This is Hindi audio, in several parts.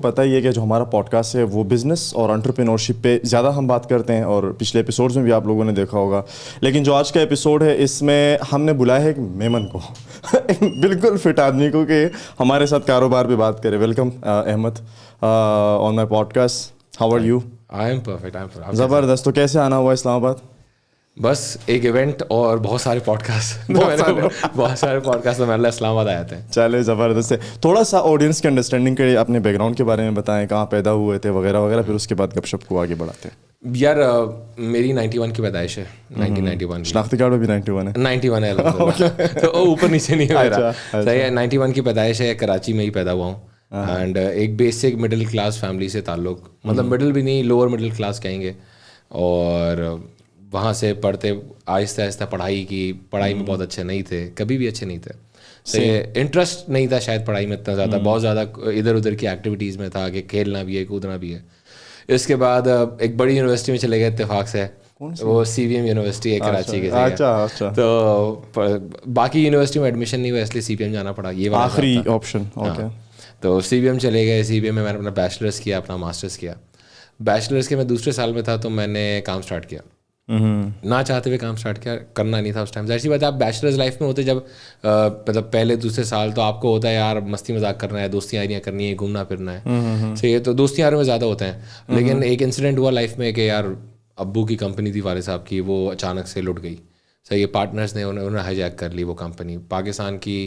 पता ही है कि जो हमारा पॉडकास्ट है वो बिज़नेस और एंटरप्रेन्योरशिप पे ज़्यादा हम बात करते हैं और पिछले एपिसोड्स में भी आप लोगों ने देखा होगा। लेकिन जो आज का एपिसोड है इसमें हमने बुलाया है एक मेमन को बिल्कुल फिट आदमी को कि हमारे साथ कारोबार पे बात करें। Welcome Ahmed on my podcast. How are you? I am perfect. ज़बरदस्त। तो कैसे आना हुआ इस्लामाबाद? बस एक इवेंट और बहुत सारे पॉडकास्ट बहुत सारे पॉडकास्ट में मेरे इस्लामाबाद आए थे। चले ज़बरदस्त है। थोड़ा सा ऑडियंस की अंडरस्टैंडिंग के लिए अपने बैकग्राउंड के बारे में बताएं, कहाँ पैदा हुए थे वगैरह वगैरह, फिर उसके बाद गपशप को आगे बढ़ाते हैं। यार मेरी 91 की पैदाइश है। 1991 शनाख्ती कार्ड में भी 91 है। 91 है तो ऊपर नीचे नहीं है मेरा। सही है। 91 की पैदाइश है, कराची में ही पैदा हुआ हूँ। एंड एक बेसिक मिडिल क्लास फैमिली से ताल्लुक, मतलब मिडिल भी नहीं, लोअर मिडिल क्लास कहेंगे। और वहाँ से पढ़ते आहिस्ता आहिस्ता पढ़ाई में बहुत अच्छे नहीं थे, कभी भी अच्छे नहीं थे। सही है। इंटरेस्ट नहीं था शायद पढ़ाई में इतना ज़्यादा, बहुत ज़्यादा इधर उधर की एक्टिविटीज़ में था कि खेलना भी है, कूदना भी है। इसके बाद एक बड़ी यूनिवर्सिटी में चले गए इत्तेफाक से, वो CVM यूनिवर्सिटी है कराची के। अच्छा। तो बाकी यूनिवर्सिटी में एडमिशन नहीं हुआ, इसलिए CPM जाना पड़ा, ये आखिरी ऑप्शन। ओके। तो CVM चले गए। CVM में मैंने अपना बैचलर्स किया, अपना मास्टर्स किया। बैचलर्स के मैं दूसरे साल में था तो मैंने काम स्टार्ट किया। ना चाहते हुए काम स्टार्ट किया, करना नहीं था उस टाइम। जाहिर सी बात है, आप बैचलर्स लाइफ में होते जब मतलब पहले दूसरे साल, तो आपको होता है यार मस्ती मजाक करना है, दोस्ती यारियाँ करनी है, घूमना फिरना है। सही है। तो दोस्ती यारों में ज़्यादा होते हैं। लेकिन एक इंसिडेंट हुआ लाइफ में कि यार अब्बू की कंपनी थी वाले साहब की, वो अचानक से लुट गई। सही है। पार्टनर्स ने उन्होंने हाईजैक कर ली वो कंपनी। पाकिस्तान की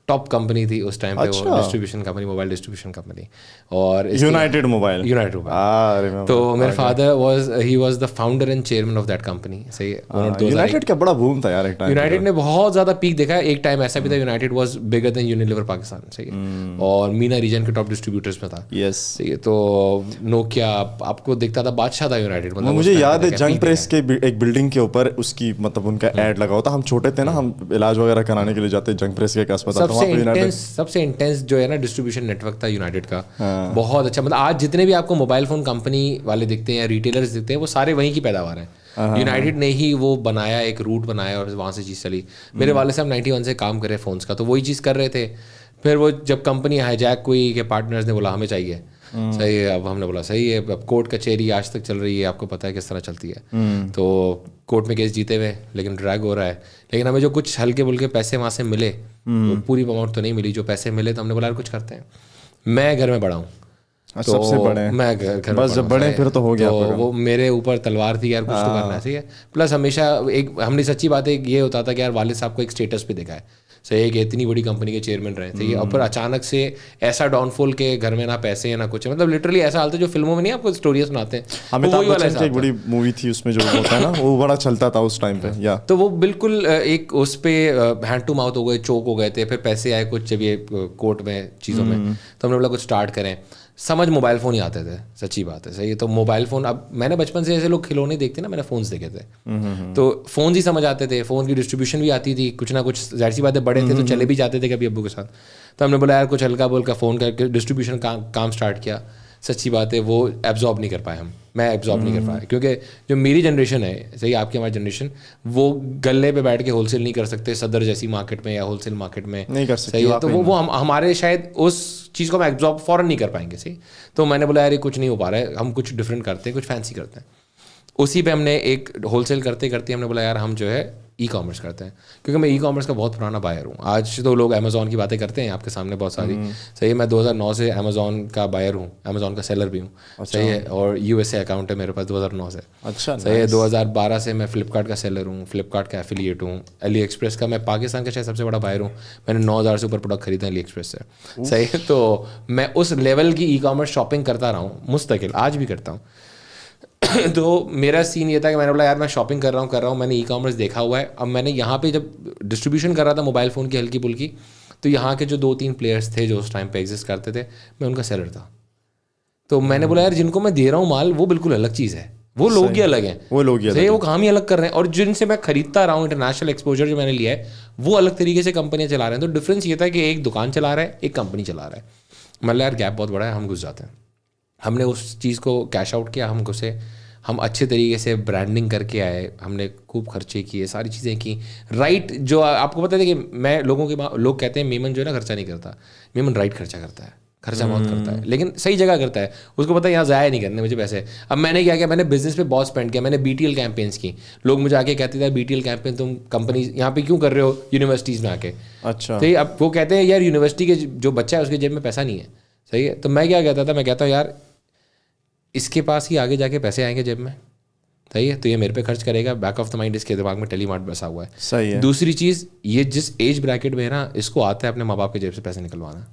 टॉप कंपनी थी उस टाइम पे। वो distribution company, mobile distribution company. और यूनाइटेड मोबाइल। तो मेरे father was the founder and chairman of that company. सही है। यूनाइटेड का बड़ा बूम था यार एक टाइम। यूनाइटेड ने बहुत ज़्यादा पीक देखा है। एक टाइम ऐसा भी था United was bigger than Unilever Pakistan. सही है। और मीना रीजन के टॉप डिस्ट्रीब्यूटर्स में था। यस। सही है। तो नोकिया आपको दिखता था, बादशाह था यूनाइटेड। मतलब मुझे याद है जंग प्रेस के एक बिल्डिंग के ऊपर उसकी मतलब उनका ऐड लगा होता। हम छोटे थे ना, हम इलाज वगैरह कराने के लिए जाते जंग प्रेस के अस्पताल। सबसे इंटेंस जो है ना डिस्ट्रीब्यूशन नेटवर्क था यूनाइटेड का। बहुत अच्छा। मतलब आज जितने भी आपको मोबाइल फोन कंपनी वाले दिखते हैं या रिटेलर्स दिखते हैं, वो सारे वहीं की पैदावार हैं। यूनाइटेड ने ही वो बनाया, एक रूट बनाया और वहाँ से चीज़ चली। मेरे वाले साहब 91 से काम कर रहे फ़ोन्स का, तो वही चीज़ कर रहे थे। फिर वो जब कंपनी हाईजैक हुई के पार्टनर्स ने बोला हमें चाहिए। सही है। अब हमने बोला सही है। अब कोर्ट कचहरी आज तक चल रही है, आपको पता है किस तरह चलती है। तो कोर्ट में केस जीते हुए, लेकिन ड्रैग हो रहा है। लेकिन हमें जो कुछ हल्के बुल्के पैसे वहाँ से मिले, तो पूरी अमाउंट तो नहीं मिली, जो पैसे मिले तो हमने बोला यार कुछ करते हैं। मैं घर में बड़ा हूँ, तो सबसे बड़े मैं घर बस जब बड़े फिर तो हो गया। तो वो मेरे ऊपर तलवार थी यार, कुछ तो करना चाहिए। प्लस हमेशा एक हमने सच्ची बात है ये होता था कि यार वालिद साहब को एक स्टेटस पे देखा है। सही है कि इतनी बड़ी कंपनी के चेयरमैन रहे थे, और फिर अचानक से ऐसा डाउनफॉल के घर में ना पैसे ना कुछ, मतलब लिटरली ऐसा हाल था जो फिल्मों में नहीं आपको स्टोरियाँ सुनाते हैं। अमिताभ बच्चन की एक बड़ी मूवी थी, उसमें जो होता है ना वो बड़ा चलता था उस टाइम पे। या तो वो बिल्कुल एक उस पे हैंड टू माउथ हो गए, चोक हो गए थे। फिर पैसे आए कुछ जब ये कोर्ट में चीज़ों में, तो हमने बोला कुछ स्टार्ट करें। समझ मोबाइल फ़ोन ही आते थे, सच्ची बात है। सही है। तो मोबाइल फ़ोन, अब मैंने बचपन से ऐसे लोग खिलौने देखते ना, मैंने फ़ोन्स देखे थे। तो फ़ोन ही समझ आते थे, फ़ोन की डिस्ट्रीब्यूशन भी आती थी, कुछ ना कुछ। जाहिर सी बात है बड़े थे तो चले भी जाते थे कभी अब्बू के साथ। तो हमने बोला यार कुछ हल्का बोल का फ़ोन करके डिस्ट्रीब्यूशन काम स्टार्ट किया। सच्ची बात है वो एब्जॉर्ब नहीं कर पाए मैं एब्जॉर्ब नहीं कर पाया, क्योंकि जो मेरी जनरेशन है, सही आपकी हमारी जनरेशन, वो गले पे बैठ के होलसेल नहीं कर सकते सदर जैसी मार्केट में या होलसेल मार्केट में नहीं कर सकते। सही है। तो वो हमारे शायद उस चीज़ को हम एब्जॉर्ब फ़ौरन नहीं कर पाएंगे। सही। तो मैंने बोला यार ये कुछ नहीं हो पा रहा है, हम कुछ डिफरेंट करते हैं, कुछ फैंसी करते हैं। उसी पे हमने एक होलसेल करते करते हमने बोला यार हम जो है ई-कॉमर्स करते हैं, क्योंकि मैं ई-कॉमर्स का बहुत पुराना बायर हूँ। आज तो लोग अमेज़ॉन की बातें करते हैं आपके सामने बहुत सारी। सही है। मैं 2009 से अमेज़ॉन का बायर हूँ, अमेज़ॉन का सेलर भी हूँ। सही है। और USA अकाउंट है मेरे पास 2009 से। अच्छा। सही है। 2012 से मैं फ्लिपकार्ट का सेलर हूँ, फ्लिपकार्ट का एफिलिएट हूँ। अली एक्सप्रेस का मैं पाकिस्तान का शायद सबसे बड़ा बायर हूँ। मैंने 9,000 से ऊपर प्रोडक्ट खरीदे अली एक्सप्रेस से। सही है। तो मैं उस लेवल की ई-कॉमर्स शॉपिंग करता रहा हूँ मुस्तकिल, आज भी करता हूँ। तो मेरा सीन ये था कि मैंने बोला यार मैं शॉपिंग कर रहा हूँ, मैंने ई-कॉमर्स देखा हुआ है। अब मैंने यहाँ पे जब डिस्ट्रीब्यूशन कर रहा था मोबाइल फ़ोन की हल्की पुल्की, तो यहाँ के जो 2-3 प्लेयर्स थे जो उस टाइम पे एग्जिस्ट करते थे, मैं उनका सेलर था। तो मैंने बोला यार जिनको मैं दे रहा हूँ माल, वो बिल्कुल अलग चीज़ है, वो लोग ही अलग हैं, वो काम ही अलग कर रहे हैं। और जिनसे मैं खरीदता रहा हूँ, इंटरनेशनल एक्सपोजर जो मैंने लिया है, वो अलग तरीके से कंपनियाँ चला रहे हैं। तो डिफरेंस ये था कि एक दुकान चला रहा है, एक कंपनी चला रहा है। मतलब यार गैप बहुत बड़ा है, हम घुस जाते हैं। हमने उस चीज़ को कैश आउट किया, हम अच्छे तरीके से ब्रांडिंग करके आए, हमने खूब खर्चे किए, सारी चीज़ें की। राइट, जो आपको पता है कि मैं लोग कहते हैं मेमन जो है ना खर्चा नहीं करता, मेमन राइट खर्चा करता है। खर्चा बहुत करता है, लेकिन सही जगह करता है, उसको पता है यहाँ ज़ाया नहीं करने मुझे पैसे। अब मैंने क्या किया, मैंने बिजनेस पे बहुत स्पेंड किया, मैंने BTL कैंपेन्स की। लोग मुझे आके कहते थे BTL कैंपेन तुम कंपनी यहाँ पे क्यों कर रहे हो यूनिवर्सिटीज़ में आके। अच्छा। तो अब वो कहते हैं यार यूनिवर्सिटी के जो बच्चा है उसके जेब में पैसा नहीं है, सही है। तो मैं क्या कहता था, मैं कहता हूँ यार इसके पास ही आगे जाके पैसे आएंगे जेब में, सही है, तो ये मेरे पे खर्च करेगा। बैक ऑफ द माइंड इसके दिमाग में टेलीमार्ट बसा हुआ है। सही है। दूसरी चीज़, ये जिस एज ब्रैकेट में है ना, इसको आता है अपने माँ बाप के जेब से पैसे निकलवाना,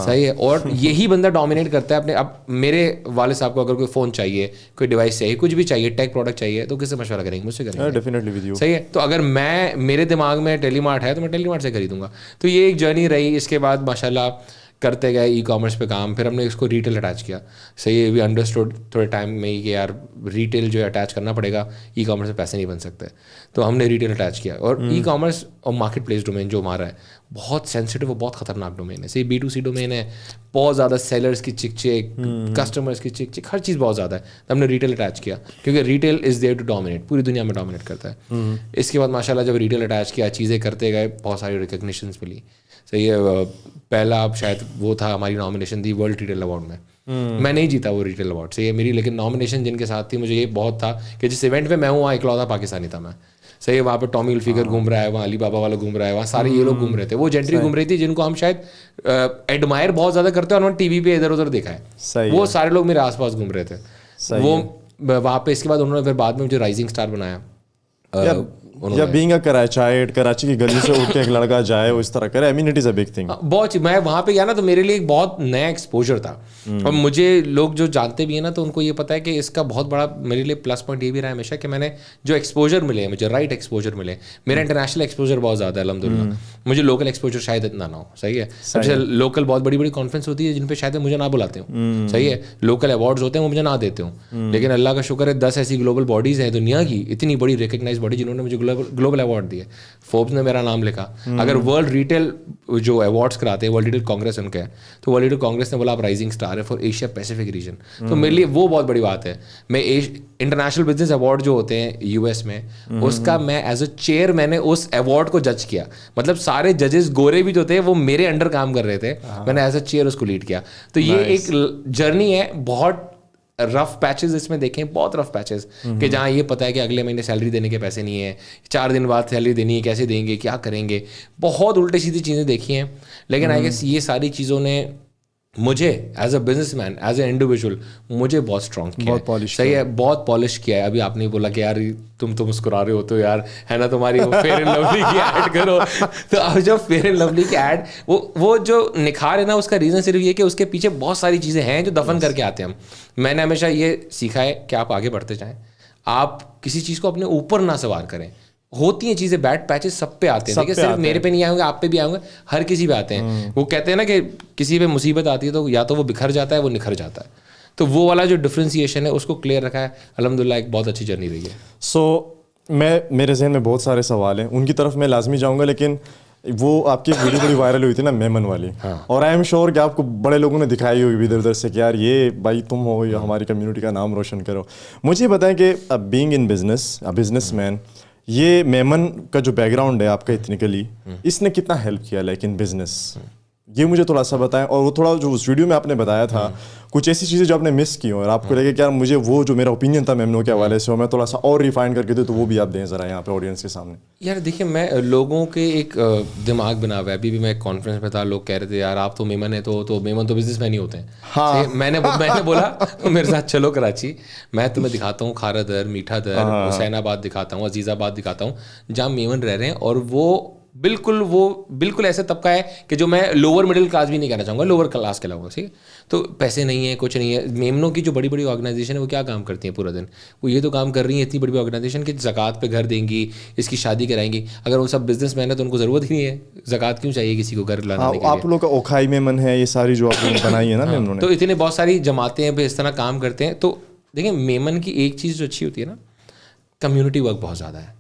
सही है। और यही बंदा डोमिनेट करता है अपने। अब मेरे वाले साहब को अगर कोई फ़ोन चाहिए, कोई डिवाइस चाहिए, कुछ भी चाहिए, टेक प्रोडक्ट चाहिए, तो किससे मशवरा करेंगे? मुझसे करेंगे। Definitely with you. सही है। तो अगर मेरे दिमाग में टेलीमार्ट है तो मैं टेलीमार्ट से खरीदूंगा। तो ये एक जर्नी रही। इसके बाद माशाल्लाह करते गए ई-कॉमर्स पे काम, फिर हमने इसको रिटेल अटैच किया। सही है, वी अंडरस्टूड थोड़े टाइम में ही कि यार रिटेल जो है अटैच करना पड़ेगा, ई-कॉमर्स में पैसे नहीं बन सकते, तो हमने रिटेल अटैच किया। और ई-कॉमर्स और मार्केट प्लेस डोमेन जो हमारा है बहुत सेंसिटिव और बहुत खतरनाक डोमेन है। सही, B2C डोमेन है, बहुत ज़्यादा सेलर्स की चिक चिक, कस्टमर्स की चिक चिक, हर चीज़ बहुत ज़्यादा है। तो हमने रिटेल अटैच किया क्योंकि retail is there to dominate, पूरी दुनिया में डोमिनेट करता है। इसके बाद माशाल्लाह जब रिटेल अटैच किया, चीज़ें करते गए, बहुत सारी रिकग्निशंस मिली। सही है, पहला अब शायद वो था, हमारी नॉमिनेशन थी वर्ल्ड रिटेल अवार्ड में। मैं नहीं जीता वो रिटेल अवार्ड, सही है मेरी, लेकिन नॉमिनेशन जिनके साथ थी, मुझे ये बहुत था कि जिस इवेंट में मैं हूँ वहाँ इकलौता पाकिस्तानी था मैं। सही है, वहाँ पे टॉमी हिलफिगर घूम रहा है, वहाँ अली बाबा वाला घूम रहा है, वहाँ सारे ये लोग घूम रहे थे। वो जेंट्री घूम रही थी जिनको हम शायद एडमायर बहुत ज़्यादा करते हैं, उन्होंने TV पे इधर उधर देखा है, वो सारे लोग मेरे आसपास घूम रहे थे। वो वहाँ पे इसके बाद उन्होंने फिर बाद में मुझे राइजिंग स्टार बनाया। या बीइंग अ कराचाइट, कराची की गली से उठ के एक लड़का जाए वो इस तरह करे, I mean it is a big thing. बहुत, मैं वहाँ पे गया ना तो मेरे लिए एक बहुत नया एक्सपोजर था। और मुझे लोग जो जानते भी हैं ना, तो उनको ये पता है कि इसका बहुत बड़ा मेरे लिए प्लस पॉइंट ये भी रहा है हमेशा कि मैंने जो एक्सपोजर मिले, मुझे राइट एक्सपोजर मिले। मेरा इंटरनेशनल एक्सपोजर बहुत ज़्यादा है अल्हम्दुलिल्लाह, मुझे लोकल एक्सपोजर शायद इतना ना हो। सही है, सबसे लोकल बहुत बड़ी बड़ी कॉन्फ्रेंस होती है जिन पर शायद मुझे ना बुलाते हूँ। सही है, लोकल अवार्ड्स होते हैं वो मुझे ना देते हूँ, लेकिन अल्लाह का शुक्र है 10 ऐसी ग्लोबल बॉडीज़ हैं दुनिया की, इतनी बड़ी रिकग्नाइज बॉडी जिन्होंने मुझे ग्लोबल अवार्ड दिए। फोर्ब्स ने मेरा नाम लिखा। अगर वर्ल्ड रिटेल जो अवार्ड्स कराते हैं, वर्ल्ड रिटेल कांग्रेस उनके है, तो वर्ल्ड रिटेल कांग्रेस ने बोला आप राइजिंग स्टार है फॉर एशिया पैसिफिक रीजन। तो मेरे लिए वो बहुत बड़ी बात है। मैं इंटरनेशनल बिजनेस अवार्ड जो होते हैं US में, उसका मैं एज अ चेयर मैंने उस अवार्ड को जज किया। मतलब सारे जजेस गोरे भी जो थे वो मेरे अंडर काम कर रहे थे, मैंने एज अ चेयर उसको लीड किया। तो ये एक जर्नी है, बहुत रफ पैचेस इसमें देखें, बहुत रफ पैचेस कि जहाँ ये पता है कि अगले महीने सैलरी देने के पैसे नहीं है, 4 दिन बाद सैलरी देनी है, कैसे देंगे, क्या करेंगे, बहुत उल्टी सीधी चीज़ें देखी हैं। लेकिन आई गेस ये सारी चीज़ों ने मुझे as a businessman, as a individual, मुझे बहुत स्ट्रॉन्ग किया, बहुत पॉलिश, सही है, बहुत पॉलिश किया है। अभी आपने बोला कि यार तुम तो मुस्कुरा रहे हो तो यार है ना तुम्हारी वो फेयर एंड लवली की ऐड करो। तो अब जब फेयर एंड लवली की ऐड, वो जो निखार है ना, उसका रीज़न सिर्फ ये कि उसके पीछे बहुत सारी चीज़ें हैं जो दफन करके आते हैं हम। मैंने हमेशा ये सीखा है कि आप आगे बढ़ते जाएं, आप किसी चीज़ को अपने ऊपर ना सवार करें। होती हैं चीज़ें, बैड पैचेस सब पे आते हैं, देखिए सिर्फ मेरे पे नहीं आएंगे, आप पे भी आएंगे, हर किसी पे आते हैं। वो कहते हैं ना कि किसी पे मुसीबत आती है तो या तो वो बिखर जाता है, वो निखर जाता है। तो वो वाला जो डिफ्रेंसिएशन है उसको क्लियर रखा है, अल्हम्दुलिल्लाह एक बहुत अच्छी जर्नी रही है। सो मेरे जहन में बहुत सारे सवाल हैं, उनकी तरफ मैं लाजमी जाऊँगा, लेकिन वो आपकी वीडियो बड़ी वायरल हुई थी ना मेमन वाली, और आई एम श्योर कि आपको बड़े लोगों ने दिखाई होगी इधर उधर से कि यार ये भाई तुम हो या हमारी कम्युनिटी का नाम रोशन करो। मुझे बताएं कि being in business, a businessman, ये मेमन का जो बैकग्राउंड है आपका इथनिकली, इसने कितना हेल्प किया लाइक इन बिजनेस, ये मुझे थोड़ा सा बताएं। और वो थोड़ा जो उस वीडियो में आपने बताया था कुछ ऐसी चीज़ें जो आपने मिस की हो और आपको लगे कि यार मुझे वो जो मेरा ओपिनियन था मेमनो के हवाले से, मैं थोड़ा सा और रिफाइन करके दूँ, तो वो भी आप दें ज़रा यहाँ पे ऑडियंस के सामने। यार देखिए, मैं लोगों के एक दिमाग बना हुआ है। अभी भी मैं एक कॉन्फ्रेंस में था, लोग कह रहे थे यार आप तो मेमन है तो मेमन तो बिजनेसमैन ही होते हैं। हाँ। मैंने बोला तो मेरे साथ चलो कराची, मैं तुम्हें दिखाता हूँ खारा दर, मीठा दर, हुसैनाबाद दिखाता हूँ, अजीज़ाबाद दिखाता हूँ, जहाँ मेमन रह रहे हैं। और वो बिल्कुल ऐसे तबका है कि जो मैं लोअर मिडिल क्लास भी नहीं कहना चाहूँगा, लोअर क्लास कहलाऊंगा, ठीक है। तो पैसे नहीं है, कुछ नहीं है। मेमनों की जो बड़ी बड़ी ऑर्गेनाइजेशन है वो क्या काम करती हैं पूरा दिन, वो ये तो काम कर रही है इतनी बड़ी बड़ी ऑर्गेनाइजेशन कि ज़कात पे घर देंगी, इसकी शादी कराएंगी। अगर वो सब बिजनेसमैन है तो उनको ज़रूरत ही नहीं है, ज़कात क्यों चाहिए किसी को घर लाने के लिए। आप लोग का ओखाई मेमन है, ये सारी जो आपने बनाई है ना मेमनों ने, तो इतने बहुत सारी जमातें हैं इस तरह काम करते हैं। तो देखिए, मेमन की एक चीज़ जो अच्छी होती है ना, कम्युनिटी वर्क बहुत ज़्यादा है,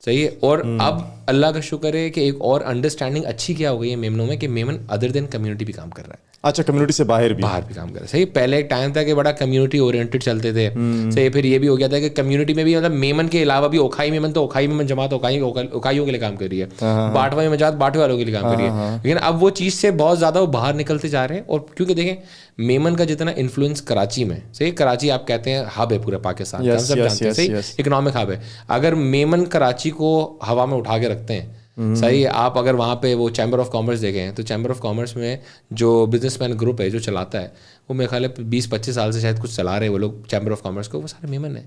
सही है। और अब अल्लाह का शुक्र है कि एक और अंडरस्टैंडिंग अच्छी क्या हो गई है मेमनों में कि मेमन अदर देन कम्युनिटी भी काम कर रहा है। अच्छा, कम्युनिटी से बाहर भी काम कर रहे। सही, पहले एक टाइम था कि बड़ा कम्युनिटी ओरिएंटेड चलते थे। सही, फिर ये भी हो गया था कि कम्युनिटी में भी मतलब मेमन के अलावा भी ओखाई मेमन, तो ओखाई मेमन जमात ओखाइयों के लिए काम कर रही है, बाटवा में जमात बाटवे वालों के लिए काम कर रही है। लेकिन अब वो चीज़ से बहुत ज़्यादा वो बाहर निकलते जा रहे हैं। और क्योंकि देखें, मेमन का जितना इन्फ्लुएंस कराची में, सही, कराची आप कहते हैं हब है पूरे पाकिस्तान का, हम सब जानते हैं, सही, इकोनॉमिक हब है। अगर मेमन कराची को हवा में उठा के रखते हैं, सही है, आप अगर वहाँ पे वो चैम्बर ऑफ कॉमर्स देखें तो चैम्बर ऑफ कॉमर्स में जो बिजनेसमैन ग्रुप है जो चलाता है, वो मेरे ख्याल है 20-25 साल से शायद कुछ चला रहे हैं वो लोग चैम्बर ऑफ कॉमर्स को, वो सारे मेमन है।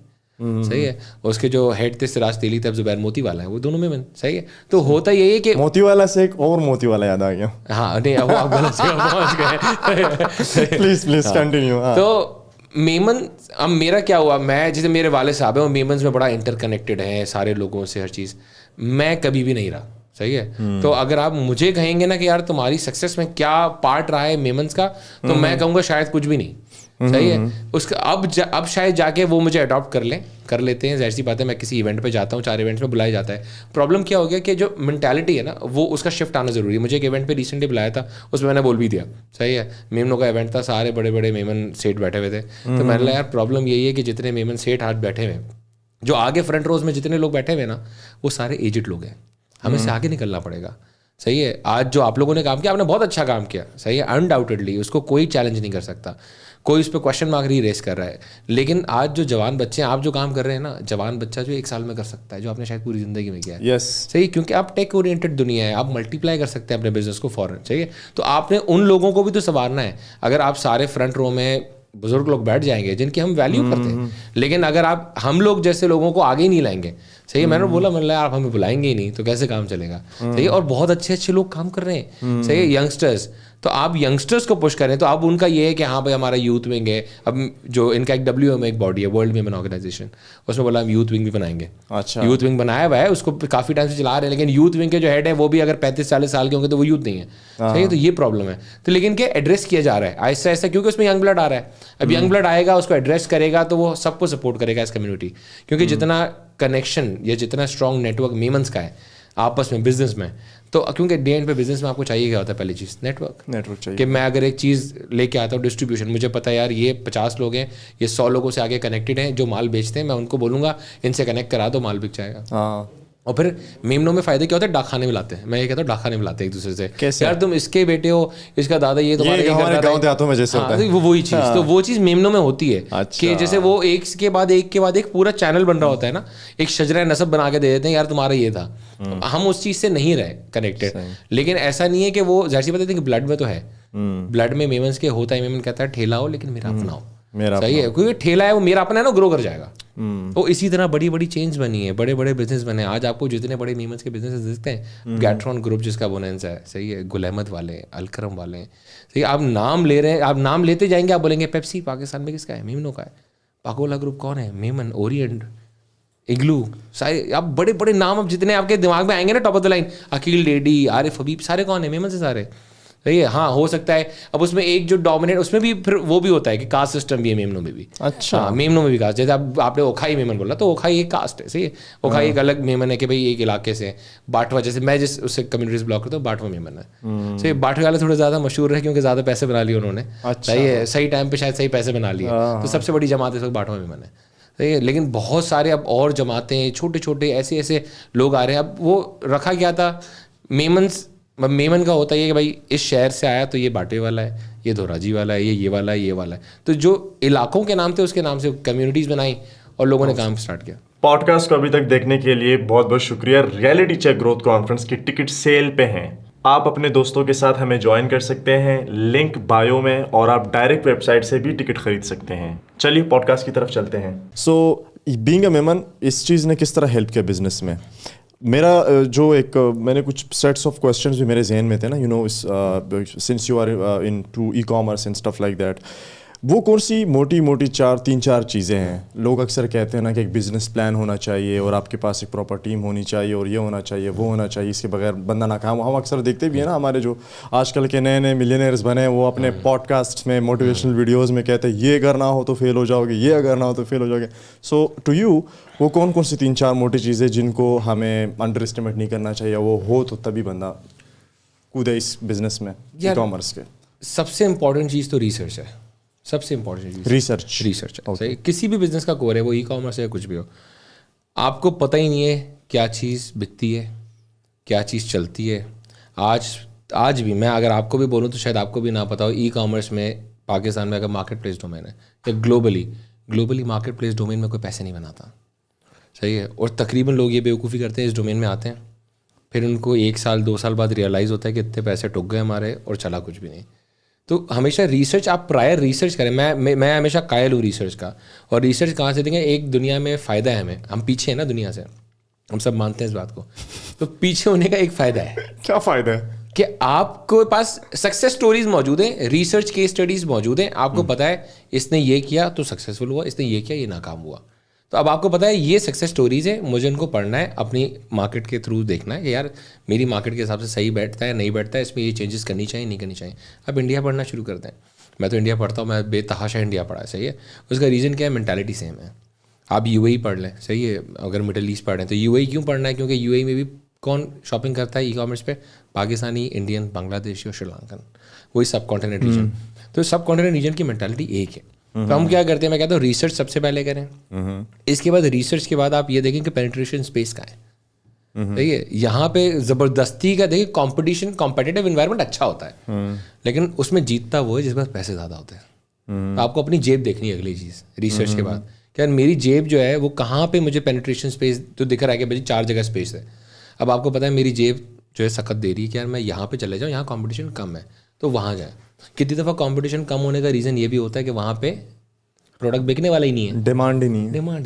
सही है, उसके जो हेड थे सिराज तेली थे, अब जुबैर मोती वाला है, वो दोनों मेमन। सही है, तो होता यही है कि मोती वाला से एक और मोती वाला याद आ गया। हाँ, नहीं, वो आप गलत जगह पहुँच गए। Please continue. तो मेमन, अब मेरा क्या हुआ, मैं जैसे मेरे वाले साहब हैं वो मेमन्स में बड़ा इंटरकनेक्टेड है सारे लोगों से, हर चीज़, मैं कभी भी नहीं रहा। सही है, तो अगर आप मुझे कहेंगे ना कि यार तुम्हारी सक्सेस में क्या पार्ट रहा है मेमन्स का, तो मैं कहूँगा शायद कुछ भी नहीं। सही है, उसका अब शायद जाके वो मुझे अडॉप्ट कर लेते हैं। जाहिर सी बात है, मैं किसी इवेंट पे जाता हूँ, 4 इवेंट्स में बुलाया जाता है। प्रॉब्लम क्या हो गया कि जो मेंटालिटी है ना, वो उसका शिफ्ट आना जरूरी है। मुझे एक इवेंट पे रिसेंटली बुलाया था, उसमें मैंने बोल भी दिया, सही है, मेमनों का इवेंट था, सारे बड़े बड़े मेमन सेठ बैठे हुए थे। तो मैंने कहा यार प्रॉब्लम यही है कि जितने मेमन सेठ हाथ बैठे हुए, जो आगे फ्रंट रोज में जितने लोग बैठे हुए ना, वो सारे एजेड लोग हैं, हमें से आगे निकलना पड़ेगा। सही है, आज जो आप लोगों ने काम किया, आपने बहुत अच्छा काम किया, सही है, अनडाउटेडली उसको कोई चैलेंज नहीं कर सकता, कोई उस पर क्वेश्चन मार्क ही रेस कर रहा है। लेकिन आज जो जवान बच्चे हैं, आप जो काम कर रहे हैं ना, जवान बच्चा जो 1 साल में कर सकता है जो आपने शायद पूरी जिंदगी में किया है। यस, सही, क्योंकि आप टेक ओरिएंटेड दुनिया है, आप मल्टीप्लाई कर सकते हैं अपने बिजनेस को फॉरन। चाहिए, तो आपने उन लोगों को भी तो संवारना है। अगर आप सारे फ्रंट रो में बुजुर्ग लोग बैठ जाएंगे जिनकी हम वैल्यू करते हैं, लेकिन अगर आप हम लोग जैसे लोगों को आगे ही नहीं लाएंगे, सही है, मैंने बोला मतलब आप हमें बुलाएंगे ही नहीं तो कैसे काम चलेगा। सही है, और बहुत अच्छे अच्छे लोग काम कर रहे हैं, सही है, यंगस्टर्स, तो आप यंगस्टर्स को पुश करें। तो अब उनका ये है कि हाँ भाई हमारा यूथ विंग है, अब जो इनका एक WM एक बॉडी है, वर्ल्ड मेमन ऑर्गेनाइजेशन, उसमें बोला हम यूथ विंग भी बनाएंगे। अच्छा, यूथ विंग बनाया हुआ है, उसको काफ़ी टाइम से चला रहे हैं, लेकिन यूथ विंग के जो हेड है वो भी अगर 35-40 साल के होंगे तो वो यूथ नहीं है। सही है, तो ये प्रॉब्लम है। तो लेकिन क्या एड्रेस किया जा रहा है आहिस्ता आहिस्ता, क्योंकि उसमें यंग ब्लड आ रहा है। अब यंग ब्लड आएगा, उसको एड्रेस करेगा तो वो सबको सपोर्ट करेगा इस कम्युनिटी, क्योंकि जितना कनेक्शन या जितना स्ट्रॉन्ग नेटवर्क मेमन्स का है आपस में बिजनेस में, तो क्योंकि डे एंड पे बिजनेस में आपको चाहिए क्या होता है, पहली चीज़ नेटवर्क चाहिए। कि मैं अगर एक चीज़ लेके आता हूँ, डिस्ट्रीब्यूशन, मुझे पता है यार ये 50 लोग हैं, ये 100 लोगों से आगे कनेक्टेड हैं जो माल बेचते हैं, मैं उनको बोलूँगा इनसे कनेक्ट करा दो, माल बिक जाएगा। और फिर मेमनों में फायदे क्या होते हैं, डाकखाने में लाते हैं। मैं ये कहता हूँ डाकखाने में लाते हैं एक दूसरे से, कैसे यार तुम इसके बेटे हो, इसका दादा ये तुम्हारे गाँव देहातों में जैसे होता है, वो वही चीज़। तो वो चीज़ मेमनों में होती है कि जैसे वो एक के बाद एक पूरा चैनल बन रहा होता है ना, एक शजरा नसब बना के दे देते हैं, यार तुम्हारा ये था। हम उस चीज़ से नहीं रहे कनेक्टेड, लेकिन ऐसा नहीं है कि वो जाहिर सी बात है कि ब्लड में तो है, ब्लड में मेमन्स के होता है। मेमन कहता है ठेला हो लेकिन मेरा अपना हो, सही है, क्योंकि ठेला है वो मेरा अपना है ना, ग्रो कर जाएगा। तो इसी तरह बड़ी बड़ी चेंज बनी है, बड़े बड़े बिजनेस बने। आज आपको जितने बड़े मेमन्स के बिजनेस दिखते हैं, गैट्रॉन ग्रुप जिसका बोनेंस है, सही है, गुल अहमद वाले, अलकरम वाले, सही, आप नाम ले रहे हैं, आप नाम लेते जाएंगे, आप बोलेंगे पेप्सी पाकिस्तान में किसका है, मेमनों का है। पाकोला ग्रुप कौन है, मेमन, ओरिएंट, इग्लू, सारे आप बड़े बड़े नाम अब जितने आपके दिमाग में आएंगे ना top of the line, Aqeel Dhedhi, Arif Habib, सारे कौन है, मेमन से सारे। सही है, हाँ हो सकता है अब उसमें एक जो डोमिनेट, उसमें भी फिर वो भी होता है कि कास्ट सिस्टम भी है मेमनों में भी। अच्छा, हाँ, मेमनों में भी कास्ट, जैसे आपने ओखाई मेमन बोला तो ओखाई एक कास्ट है, सही है, ओखाई एक अलग मेमन है कि भाई एक इलाके से। बाटवा, जैसे मैं जिस उससे कम्युनिटीज ब्लॉक करता हूँ, बाटवा मेमन है। सही, बाटवे वाले थोड़े ज़्यादा मशहूर है क्योंकि ज़्यादा पैसे बना लिए उन्होंने। सही है, सही टाइम पे शायद सही पैसे बना लिए, तो सबसे बड़ी जमात इस वक्त बाटवा मेमन है। सही है, लेकिन बहुत सारे अब और जमातें, छोटे छोटे ऐसे ऐसे लोग आ रहे हैं। अब वो रखा गया था मेमन का होता है कि भाई इस शहर से आया तो ये बाटे वाला है, ये धोराजी वाला है, ये वाला है, ये वाला है। तो जो इलाकों के नाम थे उसके नाम से कम्युनिटीज़ बनाई और लोगों ने काम स्टार्ट किया। पॉडकास्ट को अभी तक देखने के लिए बहुत बहुत शुक्रिया। रियलिटी चेक ग्रोथ कॉन्फ्रेंस की टिकट सेल पे हैं, आप अपने दोस्तों के साथ हमें ज्वाइन कर सकते हैं, लिंक बायो में, और आप डायरेक्ट वेबसाइट से भी टिकट खरीद सकते हैं। चलिए पॉडकास्ट की तरफ चलते हैं। सो बीइंग अ मेमन, इस चीज़ ने किस तरह हेल्प किया बिजनेस में? मेरा जो एक मैंने कुछ सेट्स ऑफ क्वेश्चंस भी मेरे जहन में थे ना, you know, since you are into e commerce and stuff like that, वो कौन सी मोटी 3-4 चीज़ें हैं? लोग अक्सर कहते हैं ना कि एक बिज़नेस प्लान होना चाहिए और आपके पास एक प्रॉपर टीम होनी चाहिए और ये होना चाहिए, वो होना चाहिए, इसके बगैर बंदा नाकाम। हम अक्सर देखते भी हैं ना, हमारे जो आजकल के नए नए मिलियनेयर्स बने हैं, वो अपने पॉडकास्ट में, मोटिवेशनल वीडियोज़ में कहते हैं ये अगर ना हो तो फेल हो जाओगे, ये अगर ना हो तो फेल हो जाओगे। सो टू यू वो कौन कौन सी 3-4 मोटी चीज़ें जिनको हमें अंडर एस्टिमेट नहीं करना चाहिए, वो हो तो तभी बंदा कूदे इस बिज़नेस में, ई कॉमर्स के? सबसे इंपॉर्टेंट चीज़ तो रिसर्च है, सबसे इंपॉर्टेंट चीज़ रिसर्च है। सही, किसी भी बिजनेस का कोर है, वो ई कॉमर्स है कुछ भी हो, आपको पता ही नहीं है क्या चीज़ बिकती है, क्या चीज़ चलती है। आज भी मैं अगर आपको भी बोलूँ तो शायद आपको भी ना पता हो, ई कॉमर्स में पाकिस्तान में अगर मार्केट प्लेस डोमेन है या ग्लोबली मार्केट प्लेस डोमेन में कोई पैसे नहीं बनाता। सही है, और तकरीबन लोग ये बेवकूफ़ी करते हैं, इस डोमेन में आते हैं, फिर उनको 1 साल 2 साल बाद रियलाइज़ होता है कि इतने पैसे टुक गए हमारे और चला कुछ भी नहीं। तो हमेशा रिसर्च, आप प्रायर रिसर्च करें। मैं हमेशा कायल हूँ रिसर्च का। और रिसर्च कहाँ से देंगे, एक दुनिया में फ़ायदा है हमें, हम पीछे हैं ना दुनिया से, हम सब मानते हैं इस बात को। तो पीछे होने का एक फ़ायदा है। क्या फ़ायदा है कि आपको पास सक्सेस स्टोरीज मौजूद हैं, रिसर्च केस स्टडीज़ मौजूद हैं, आपको पता है इसने ये किया तो सक्सेसफुल हुआ, इसने ये किया ये नाकाम हुआ। तो अब आपको पता है ये सक्सेस स्टोरीज़ है, मुझे इनको पढ़ना है, अपनी मार्केट के थ्रू देखना है कि यार मेरी मार्केट के हिसाब से सही बैठता है नहीं बैठता है, इसमें ये चेंजेस करनी चाहिए नहीं करनी चाहिए। अब इंडिया पढ़ना शुरू करते हैं। मैं तो इंडिया पढ़ता हूँ, मैं बेतहाशा इंडिया पढ़ा है। सही है, उसका रीज़न क्या है, मेंटालिटी सेम है। आप यूएई पढ़ लें, सही है, अगर मिडिल ईस्ट पढ़ रहे हैं तो यूएई क्यों पढ़ना है, क्योंकि यूएई में भी कौन शॉपिंग करता है ई कॉमर्स पे, पाकिस्तानी, इंडियन, बांग्लादेशी और श्रीलंकन, वही सब कॉन्टिनेंट रीजन। तो सब कॉन्टिनेंट रीजन की मेंटालिटी एक है। तो हम क्या करते हैं, मैं कहता हूँ रिसर्च सबसे पहले करें, इसके बाद रिसर्च के बाद आप ये देखें कि पेनिट्रेशन स्पेस कहाँ है। ठीक है, यहाँ पे ज़बरदस्ती का देखिए, कॉम्पिटिशन, कॉम्पिटिटिव इन्वायरमेंट अच्छा होता है, लेकिन उसमें जीतता वो है जिसके पास पैसे ज़्यादा होते हैं। तो आपको अपनी जेब देखनी है अगली चीज़ रिसर्च के बाद, क्या मेरी जेब जो है वो कहाँ पे मुझे पेनिट्रेशन स्पेस तो दिख रहा है कि भाई 4 जगह स्पेस है। अब आपको पता है मेरी जेब जो है सख्त दे रही है कि यार मैं यहाँ पे चले जाऊँ, यहाँ कंपटीशन कम है तो वहाँ जाए। कितनी दफ़ा कंपटीशन कम होने का रीज़न ये भी होता है कि वहाँ पे प्रोडक्ट बिकने वाला ही नहीं है, डिमांड ही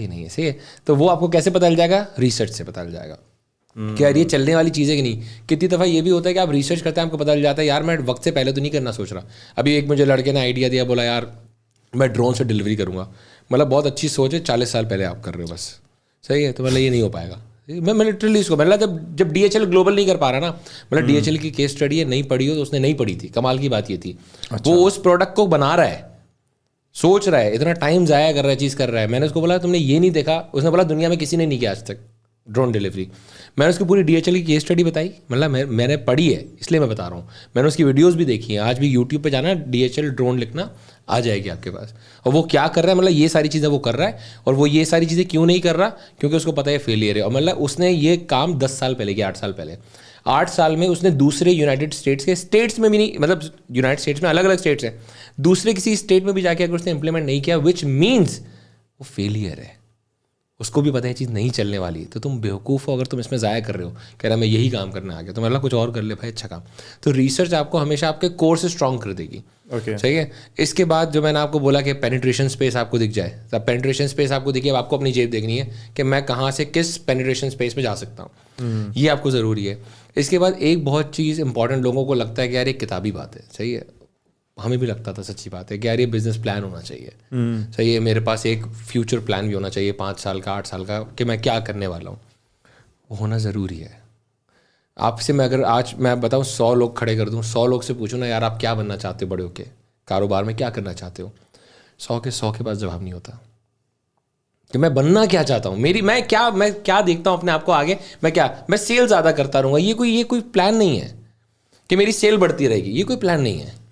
नहीं है। सही है, तो वो आपको कैसे पता चल जाएगा, रिसर्च से पता चल जाएगा कि यार ये चलने वाली चीज़ है कि नहीं। कितनी दफ़ा ये भी होता है कि आप रिसर्च करते हैं, आपको पता चल जाता है यार मैं वक्त से पहले तो नहीं करना सोच रहा। अभी एक मुझे लड़के ने आइडिया दिया, बोला यार मैं ड्रोन से डिलीवरी करूँगा। मतलब बहुत अच्छी सोच है, 40 साल पहले आप कर रहे हो बस। सही है, तो मतलब ये नहीं हो पाएगा। मैं लिटरली इसको मतलब जब DHL ग्लोबल नहीं कर पा रहा ना, मतलब DHL की केस स्टडी है, नहीं पढ़ी हो तो उसने नहीं पढ़ी थी। कमाल की बात ये थी, अच्छा। वो उस प्रोडक्ट को बना रहा है, सोच रहा है, इतना टाइम ज़ाया कर रहा है, चीज़ कर रहा है। मैंने उसको बोला तुमने ये नहीं देखा, उसने बोला दुनिया में किसी ने नहीं किया आज तक ड्रोन डिलीवरी। मैंने उसको पूरी DHL की केस स्टडी बताई, मतलब मैंने पढ़ी है इसलिए मैं बता रहा हूँ। मैंने उसकी वीडियोस भी देखी हैं, आज भी यूट्यूब पे जाना DHL ड्रोन लिखना आ जाएगी आपके पास। और वो क्या कर रहा है, मतलब ये सारी चीज़ें वो कर रहा है। और वो ये सारी चीज़ें क्यों नहीं कर रहा, क्योंकि उसको पता है फेलियर है। और मतलब उसने ये काम 10 साल पहले किया, 8 साल पहले। 8 साल में उसने दूसरे यूनाइटेड स्टेट्स के स्टेट्स में भी नहीं, मतलब यूनाइटेड स्टेट्स में अलग अलग स्टेट्स हैं, दूसरे किसी स्टेट में भी जाके अगर उसने इंप्लीमेंट नहीं किया, विच मीन्स वो फेलियर है। उसको भी पता है चीज़ नहीं चलने वाली, तो तुम बेवकूफ़ हो अगर तुम इसमें ज़ाया कर रहे हो, कह रहा मैं यही काम करने आ गया, तो मतलब कुछ और कर ले भाई, अच्छा काम। तो रिसर्च आपको हमेशा आपके कोर से स्ट्रॉन्ग कर देगी। सही है। इसके बाद जो मैंने आपको बोला कि पेनिट्रेशन स्पेस आपको दिख जाए, तब पेनिट्रेशन स्पेस आपको दिखे, अब आपको अपनी जेब देखनी है कि मैं कहाँ से किस पेनिट्रेशन स्पेस में जा सकता हूँ, ये आपको ज़रूरी है। इसके बाद एक बहुत चीज़ इंपॉर्टेंट, लोगों को लगता है कि यार एक किताबी बात है, सही है, हमें भी लगता था, सच्ची बात है कि यार ये बिजनेस प्लान होना चाहिए। सही है, मेरे पास एक फ्यूचर प्लान भी होना चाहिए 5 साल का 8 साल का, कि मैं क्या करने वाला हूँ, वो होना ज़रूरी है। आपसे मैं अगर आज मैं बताऊँ 100 लोग खड़े कर दूँ, 100 लोग से पूछूँ ना यार आप क्या बनना चाहते हो बड़े होके, कारोबार में क्या करना चाहते हो, 100 के 100 के पास जवाब नहीं होता कि मैं बनना क्या चाहता हूँ। मैं क्या देखता हूँ अपने आप को आगे, मैं सेल ज़्यादा करता रहूँगा। ये कोई प्लान नहीं है कि मेरी सेल बढ़ती रहेगी, ये कोई प्लान नहीं है।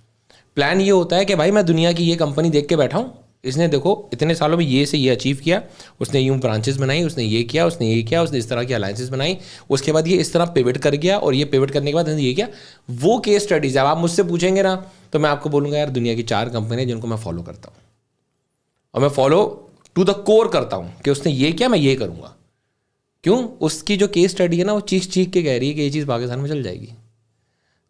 प्लान ये होता है कि भाई मैं दुनिया की ये कंपनी देख के बैठा हूँ, इसने देखो इतने सालों में ये से ये अचीव किया, उसने यूँ ब्रांचेस बनाई, उसने ये किया, उसने ये किया, उसने इस तरह की अलायंसेस बनाई, उसके बाद ये इस तरह पिवट कर गया, और ये पिवट करने के बाद ये किया। वो केस स्टडीज है। अब आप मुझसे पूछेंगे ना तो मैं आपको बोलूँगा यार दुनिया की 4 कंपनी जिनको मैं फॉलो करता हूँ, और मैं फॉलो टू द कोर करता हूँ कि उसने ये किया मैं ये करूँगा। क्यों? उसकी जो केस स्टडी है ना वो चीख के कह रही है कि ये चीज़ पाकिस्तान में चल जाएगी,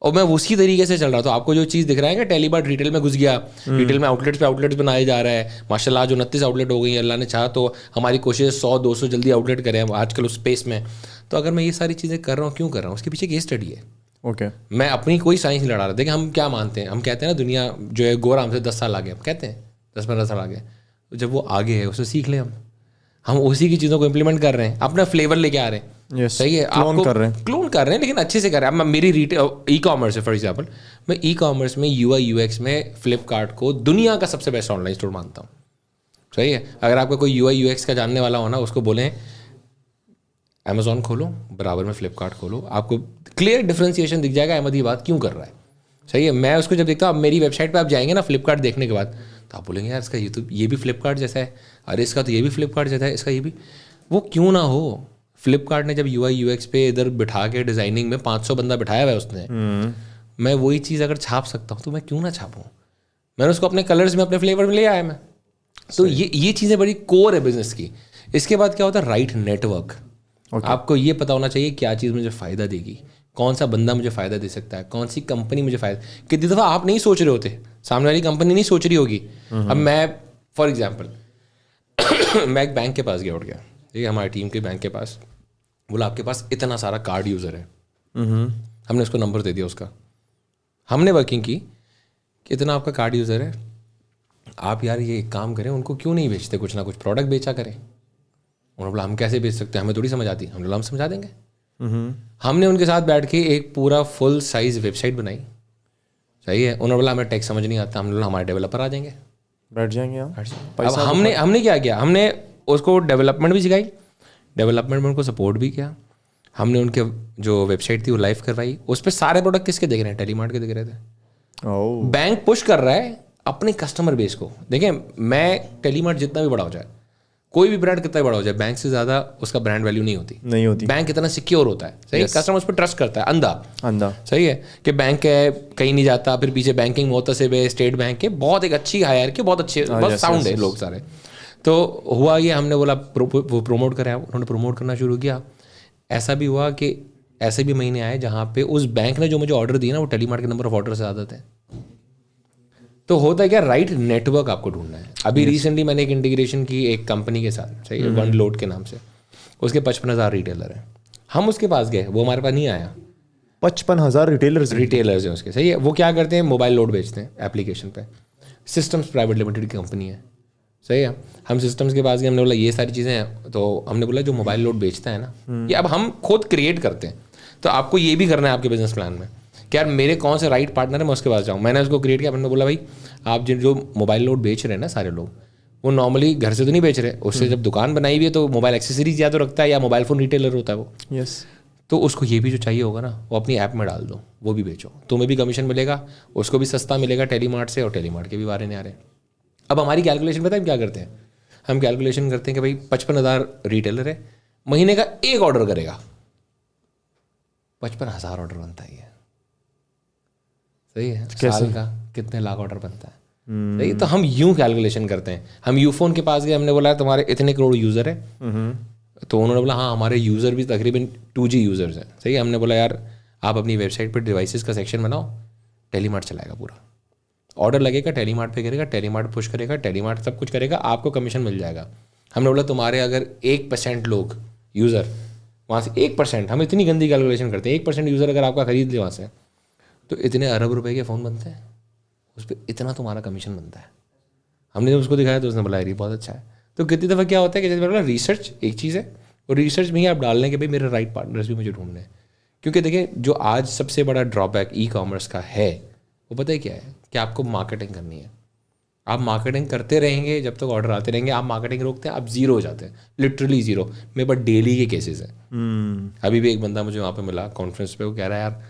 और मैं उसी तरीके से चल रहा था। आपको जो चीज़ दिख रहा है कि टेलीबार्ट रिटेल में घुस गया, रिटेल में आउटलेट्स पे आउटलेट्स बनाया जा रहा है। माशाल्लाह आज 29 आउटलेट हो गई हैं, अल्लाह ने चाहा तो हमारी कोशिश 100-200 जल्दी आउटलेट करें आजकल उस स्पेस में। तो अगर मैं ये सारी चीज़ें कर रहा हूँ, क्यों कर रहा हूँ, उसके पीछे केस स्टडी है। ओके, मैं अपनी कोई साइंस नहीं लड़ा रहा। देखिए हम क्या मानते हैं, हम कहते हैं ना दुनिया जो है गोरा हमसे 10 साल आगे, हम कहते हैं 10-15 साल आगे। तो जब वो आगे है उसे सीख लें, हम उसी की चीज़ों को इम्प्लीमेंट कर रहे हैं, अपना फ्लेवर लेके आ रहे हैं। सही है, क्लोन कर रहे हैं लेकिन अच्छे से कर रहे हैं। अब मेरी रिटेल ई कॉमर्स है फॉर एग्जांपल, मैं ई कॉमर्स में UI UX में फ्लिपकार्ट को दुनिया का सबसे बेस्ट ऑनलाइन स्टोर मानता हूँ। सही है, अगर आपका कोई UI UX का जानने वाला हो ना, उसको बोलें अमेजोन खोलो, बराबर में फ्लिपकार्ट खोलो, आपको क्लियर डिफ्रेंसिएशन दिख जाएगा अहमद ये बात क्यों कर रहा है। सही है। मैं उसको जब देखता हूँ, अब मेरी वेबसाइट पे आप जाएंगे ना फ्लिपकार्ट देखने के बाद, तो आप बोलेंगे यार इसका ये भी फ्लिपकार्ट जैसा है, अरे इसका तो ये भी फ्लिपकार्ट जैसा है, इसका ये भी। वो क्यों ना हो, फ्लिपकार्ट ने जब UI UX पे इधर बिठा के डिज़ाइनिंग में 500 बंदा बिठाया हुआ है उसने, मैं वही चीज़ अगर छाप सकता हूँ तो मैं क्यों ना छापूँ। मैंने उसको अपने कलर्स में, अपने फ्लेवर में ले आया मैं। तो ये चीज़ें बड़ी कोर है बिजनेस की। इसके बाद क्या होता है, राइट नेटवर्क। आपको ये पता होना चाहिए क्या चीज़ मुझे फ़ायदा देगी, कौन सा बंदा मुझे फ़ायदा दे सकता है, कौन सी कंपनी मुझे फ़ायदा। कितनी दफ़ा आप नहीं सोच रहे होते, सामने वाली कंपनी नहीं सोच रही होगी। अब मैं फॉर एग्जाम्पल मैं एक बैंक के पास गया, उठ गया, ठीक है, हमारी टीम के बैंक के पास, बोला आपके पास इतना सारा कार्ड यूज़र है। हमने उसको नंबर दे दिया उसका, हमने वर्किंग की कि इतना आपका कार्ड यूज़र है, आप यार ये एक काम करें, उनको क्यों नहीं बेचते, कुछ ना कुछ प्रोडक्ट बेचा करें। उन्होंने बोला हम कैसे बेच सकते हैं, हमें थोड़ी समझ आती। हमने बोला हम समझा देंगे। हमने उनके साथ बैठ के एक पूरा फुल साइज वेबसाइट बनाई। सही है। उन्होंने बोला हमें टेक समझ नहीं आता। हमने बोला हमारे डेवलपर आ जाएंगे, बैठ जाएंगे यहाँ। अब हमने क्या किया, हमने उसको डेवलपमेंट भी सिखाई, डेवलपमेंट में उनको सपोर्ट भी किया। हमने उनके जो वेबसाइट थी वो लाइव करवाई। उस पर सारे प्रोडक्ट किसके दिख रहे हैं, टेलीमार्ट के दिख रहे थे। बैंक पुश कर रहा है अपने कस्टमर बेस को। देखें, मैं टेलीमार्ट जितना भी बड़ा हो जाए, कोई भी ब्रांड कितना भी बड़ा हो जाए, बैंक से ज़्यादा उसका ब्रांड वैल्यू नहीं होती। बैंक इतना सिक्योर होता है, सही है, कस्टमर उस पर ट्रस्ट करता है अंधा। सही है कि बैंक है, कहीं नहीं जाता, फिर पीछे बैंकिंग मोहतसिब है, स्टेट बैंक के, बहुत एक अच्छी हायर के, बहुत अच्छे, बहुत साउंड है लोग सारे। तो हुआ ये, हमने बोला वो प्रोमोट कराया, उन्होंने प्रोमोट करना शुरू किया। ऐसा भी हुआ कि ऐसे भी महीने आए जहाँ पे उस बैंक ने जो मुझे ऑर्डर दिया ना, वो टेलीमार्ट के नंबर ऑफ ऑर्डर से ज़्यादा थे। तो होता है क्या, राइट नेटवर्क आपको ढूंढना है। अभी रिसेंटली मैंने एक इंटीग्रेशन की एक कंपनी के साथ, सही है, वन लोड के नाम से, उसके 55,000 रिटेलर हैं। हम उसके पास गए, वो हमारे पास नहीं आया। 55,000 रिटेलर्स हैं उसके, सही है। वो क्या करते हैं, मोबाइल लोड बेचते हैं एप्लीकेशन पे। सिस्टम्स प्राइवेट लिमिटेड की कंपनी है, सही है। हम सिस्टम्स के पास गए, हमने बोला ये सारी चीज़ें हैं। तो हमने बोला जो मोबाइल लोड बेचता है ना, ये अब हम खुद क्रिएट करते हैं, तो आपको ये भी करना है आपके बिजनेस प्लान में कि यार मेरे कौन से राइट पार्टनर है, मैं उसके पास जाऊँ। मैंने उसको क्रिएट किया। मैंने बोला भाई आप जो मोबाइल लोड बेच रहे हैं ना सारे लोग, वो नॉर्मली घर से तो नहीं बेच रहे, उससे जब दुकान बनाई हुई है तो मोबाइल एक्सेसरीज या तो रखता है या मोबाइल फ़ोन रिटेलर होता है वो। यस। तो उसको ये भी जो चाहिए होगा ना, वो अपनी ऐप में डाल दो, वो भी बेचो, तुम्हें भी कमीशन मिलेगा, उसको भी सस्ता मिलेगा टेलीमार्ट से, और टेलीमार्ट के भी बारे नहीं आ रहे। अब हमारी कैलकुलेशन पता है हम क्या करते हैं, हम कैलकुलेशन करते हैं कि भाई 55,000 रिटेलर है, महीने का एक ऑर्डर करेगा, 55,000 ऑर्डर बनता है। सही है। साल का कितने लाख ऑर्डर बनता है। सही है। तो हम यूं कैलकुलेशन करते हैं। हम यूफोन के पास गए, हमने बोला तुम्हारे इतने करोड़ यूज़र है। तो उन्होंने बोला हाँ हमारे यूज़र भी तकरीबन 2G यूज़र्स हैं। सही है। हमने बोला यार आप अपनी वेबसाइट पर डिवाइसेस का सेक्शन बनाओ, टेलीमार्ट चलाएगा पूरा, ऑर्डर लगेगा टेलीमार्ट पे करेगा, टेलीमार्ट पुश करेगा, टेलीमार्ट सब कुछ करेगा, आपको कमीशन मिल जाएगा। हमने बोला तुम्हारे अगर 1% लोग यूज़र वहाँ से 1%, हम इतनी गंदी कैलकुलेशन करते हैं, 1% यूज़र अगर आपका खरीद ले वहाँ से, तो इतने अरब रुपए के फ़ोन बनते हैं, उस पर इतना तुम्हारा कमीशन बनता है। हमने जब उसको दिखाया तो उसने बोला ये बहुत अच्छा है। तो कितनी दफ़ा क्या होता है कि जैसे बोला रिसर्च एक चीज़ है, और रिसर्च में ही आप डाल लें कि भाई मेरे राइट पार्टनर्स भी मुझे ढूंढने हैं। क्योंकि देखिए जो आज सबसे बड़ा ड्रॉबैक ई-कॉमर्स का है वो पता है क्या है, कि आपको मार्केटिंग करनी है। आप मार्केटिंग करते रहेंगे जब तक ऑर्डर आते रहेंगे, आप मार्केटिंग रोकते हैं आप ज़ीरो हो जाते हैं, लिटरली ज़ीरो। मेरे पास डेली के केसेस हैं। अभी भी एक बंदा मुझे वहाँ पे मिला कॉन्फ्रेंस पे, वो कह रहा है यार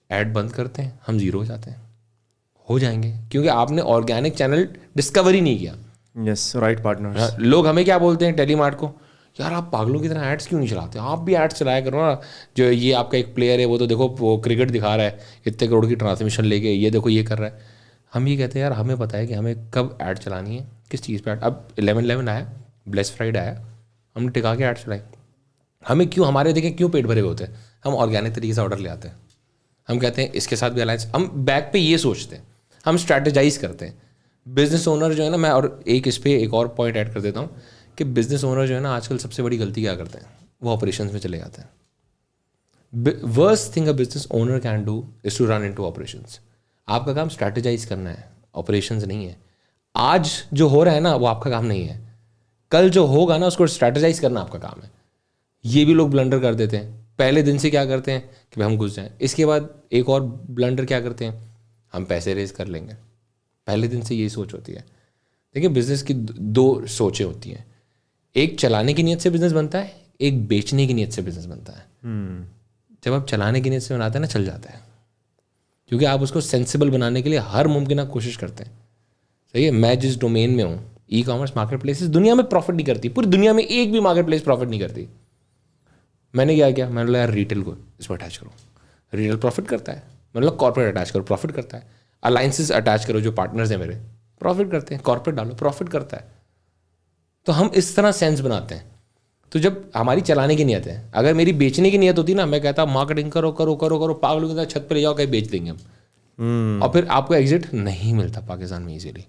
ऐड बंद करते हैं, हम ज़ीरो हो जाते हैं। हो जाएंगे क्योंकि आपने ऑर्गेनिक चैनल डिस्कवर ही नहीं किया। Yes, right partners. लोग हमें क्या बोलते हैं टेलीमार्ट को, यार आप पागलों की तरह एड्स क्यों नहीं चलाते, आप भी एड्स चलाया करो ना। जो ये आपका एक प्लेयर है वो तो देखो वो क्रिकेट दिखा रहा है इतने करोड़ की ट्रांसमिशन लेके, ये देखो ये कर रहा है। हम ये कहते हैं यार हमें पता है कि हमें कब ऐड चलानी है, किस चीज़ पे ऐड। अब 11/11 आया, ब्लेस फ्राइडे आया, हमने टिका के ऐड चलाई। हमें क्यों, हमारे देखें क्यों पेट भरे हुए होते हैं, हम ऑर्गेनिक तरीके से ऑर्डर ले आते हैं। हम कहते हैं इसके साथ भी अलायंस, हम बैक पे ये सोचते हैं, हम स्ट्रैटेजाइज करते हैं। बिजनेस ओनर जो है ना, मैं और इस पे एक और पॉइंट ऐड कर देता हूँ कि बिजनेस ओनर जो है ना आजकल सबसे बड़ी गलती क्या करते हैं, वो ऑपरेशंस में चले जाते हैं। Worst thing a business owner can do is to run into operations. आपका काम स्ट्रैटेजाइज करना है, ऑपरेशंस नहीं है। आज जो हो रहा है ना वो आपका काम नहीं है, कल जो होगा ना उसको स्ट्रैटेजाइज करना आपका काम है। ये भी लोग ब्लंडर कर देते हैं। पहले दिन से क्या करते हैं कि भाई हम घुस जाएं, इसके बाद एक और ब्लंडर क्या करते हैं, हम पैसे रेज कर लेंगे। पहले दिन से यही सोच होती है। देखिए बिजनेस की दो सोचें होती हैं, एक चलाने की नीयत से बिजनेस बनता है, एक बेचने की नीयत से बिजनेस बनता है। जब आप चलाने की नीयत से बनाते हैं ना, चल जाता है। क्योंकि आप उसको सेंसिबल बनाने के लिए हर मुमकिन कोशिश करते हैं। सही है, मैं जिस डोमेन में हूँ, ई कॉमर्स मार्केट प्लेसेस दुनिया में प्रॉफिट नहीं करती, पूरी दुनिया में एक भी मार्केट प्लेस प्रॉफिट नहीं करती। मैंने क्या किया, मैंने बोला यार रिटेल को इसमें अटैच करो, रिटेल प्रॉफिट करता है, मतलब कॉर्पोरेट अटैच करो, प्रॉफिट करता है, अलायंसेस अटैच करो, जो पार्टनर्स हैं मेरे प्रॉफिट करते हैं, कॉर्पोरेट डालो प्रॉफिट करता है। तो हम इस तरह सेंस बनाते हैं। तो जब हमारी चलाने की नीयत है, अगर मेरी बेचने की नीयत होती ना, मैं कहता मार्केटिंग करो करो करो करो, पागलों की तरह छत पर ले जाओ, कहीं बेच देंगे हम। और फिर आपको एग्जिट नहीं मिलता पाकिस्तान में इजीली।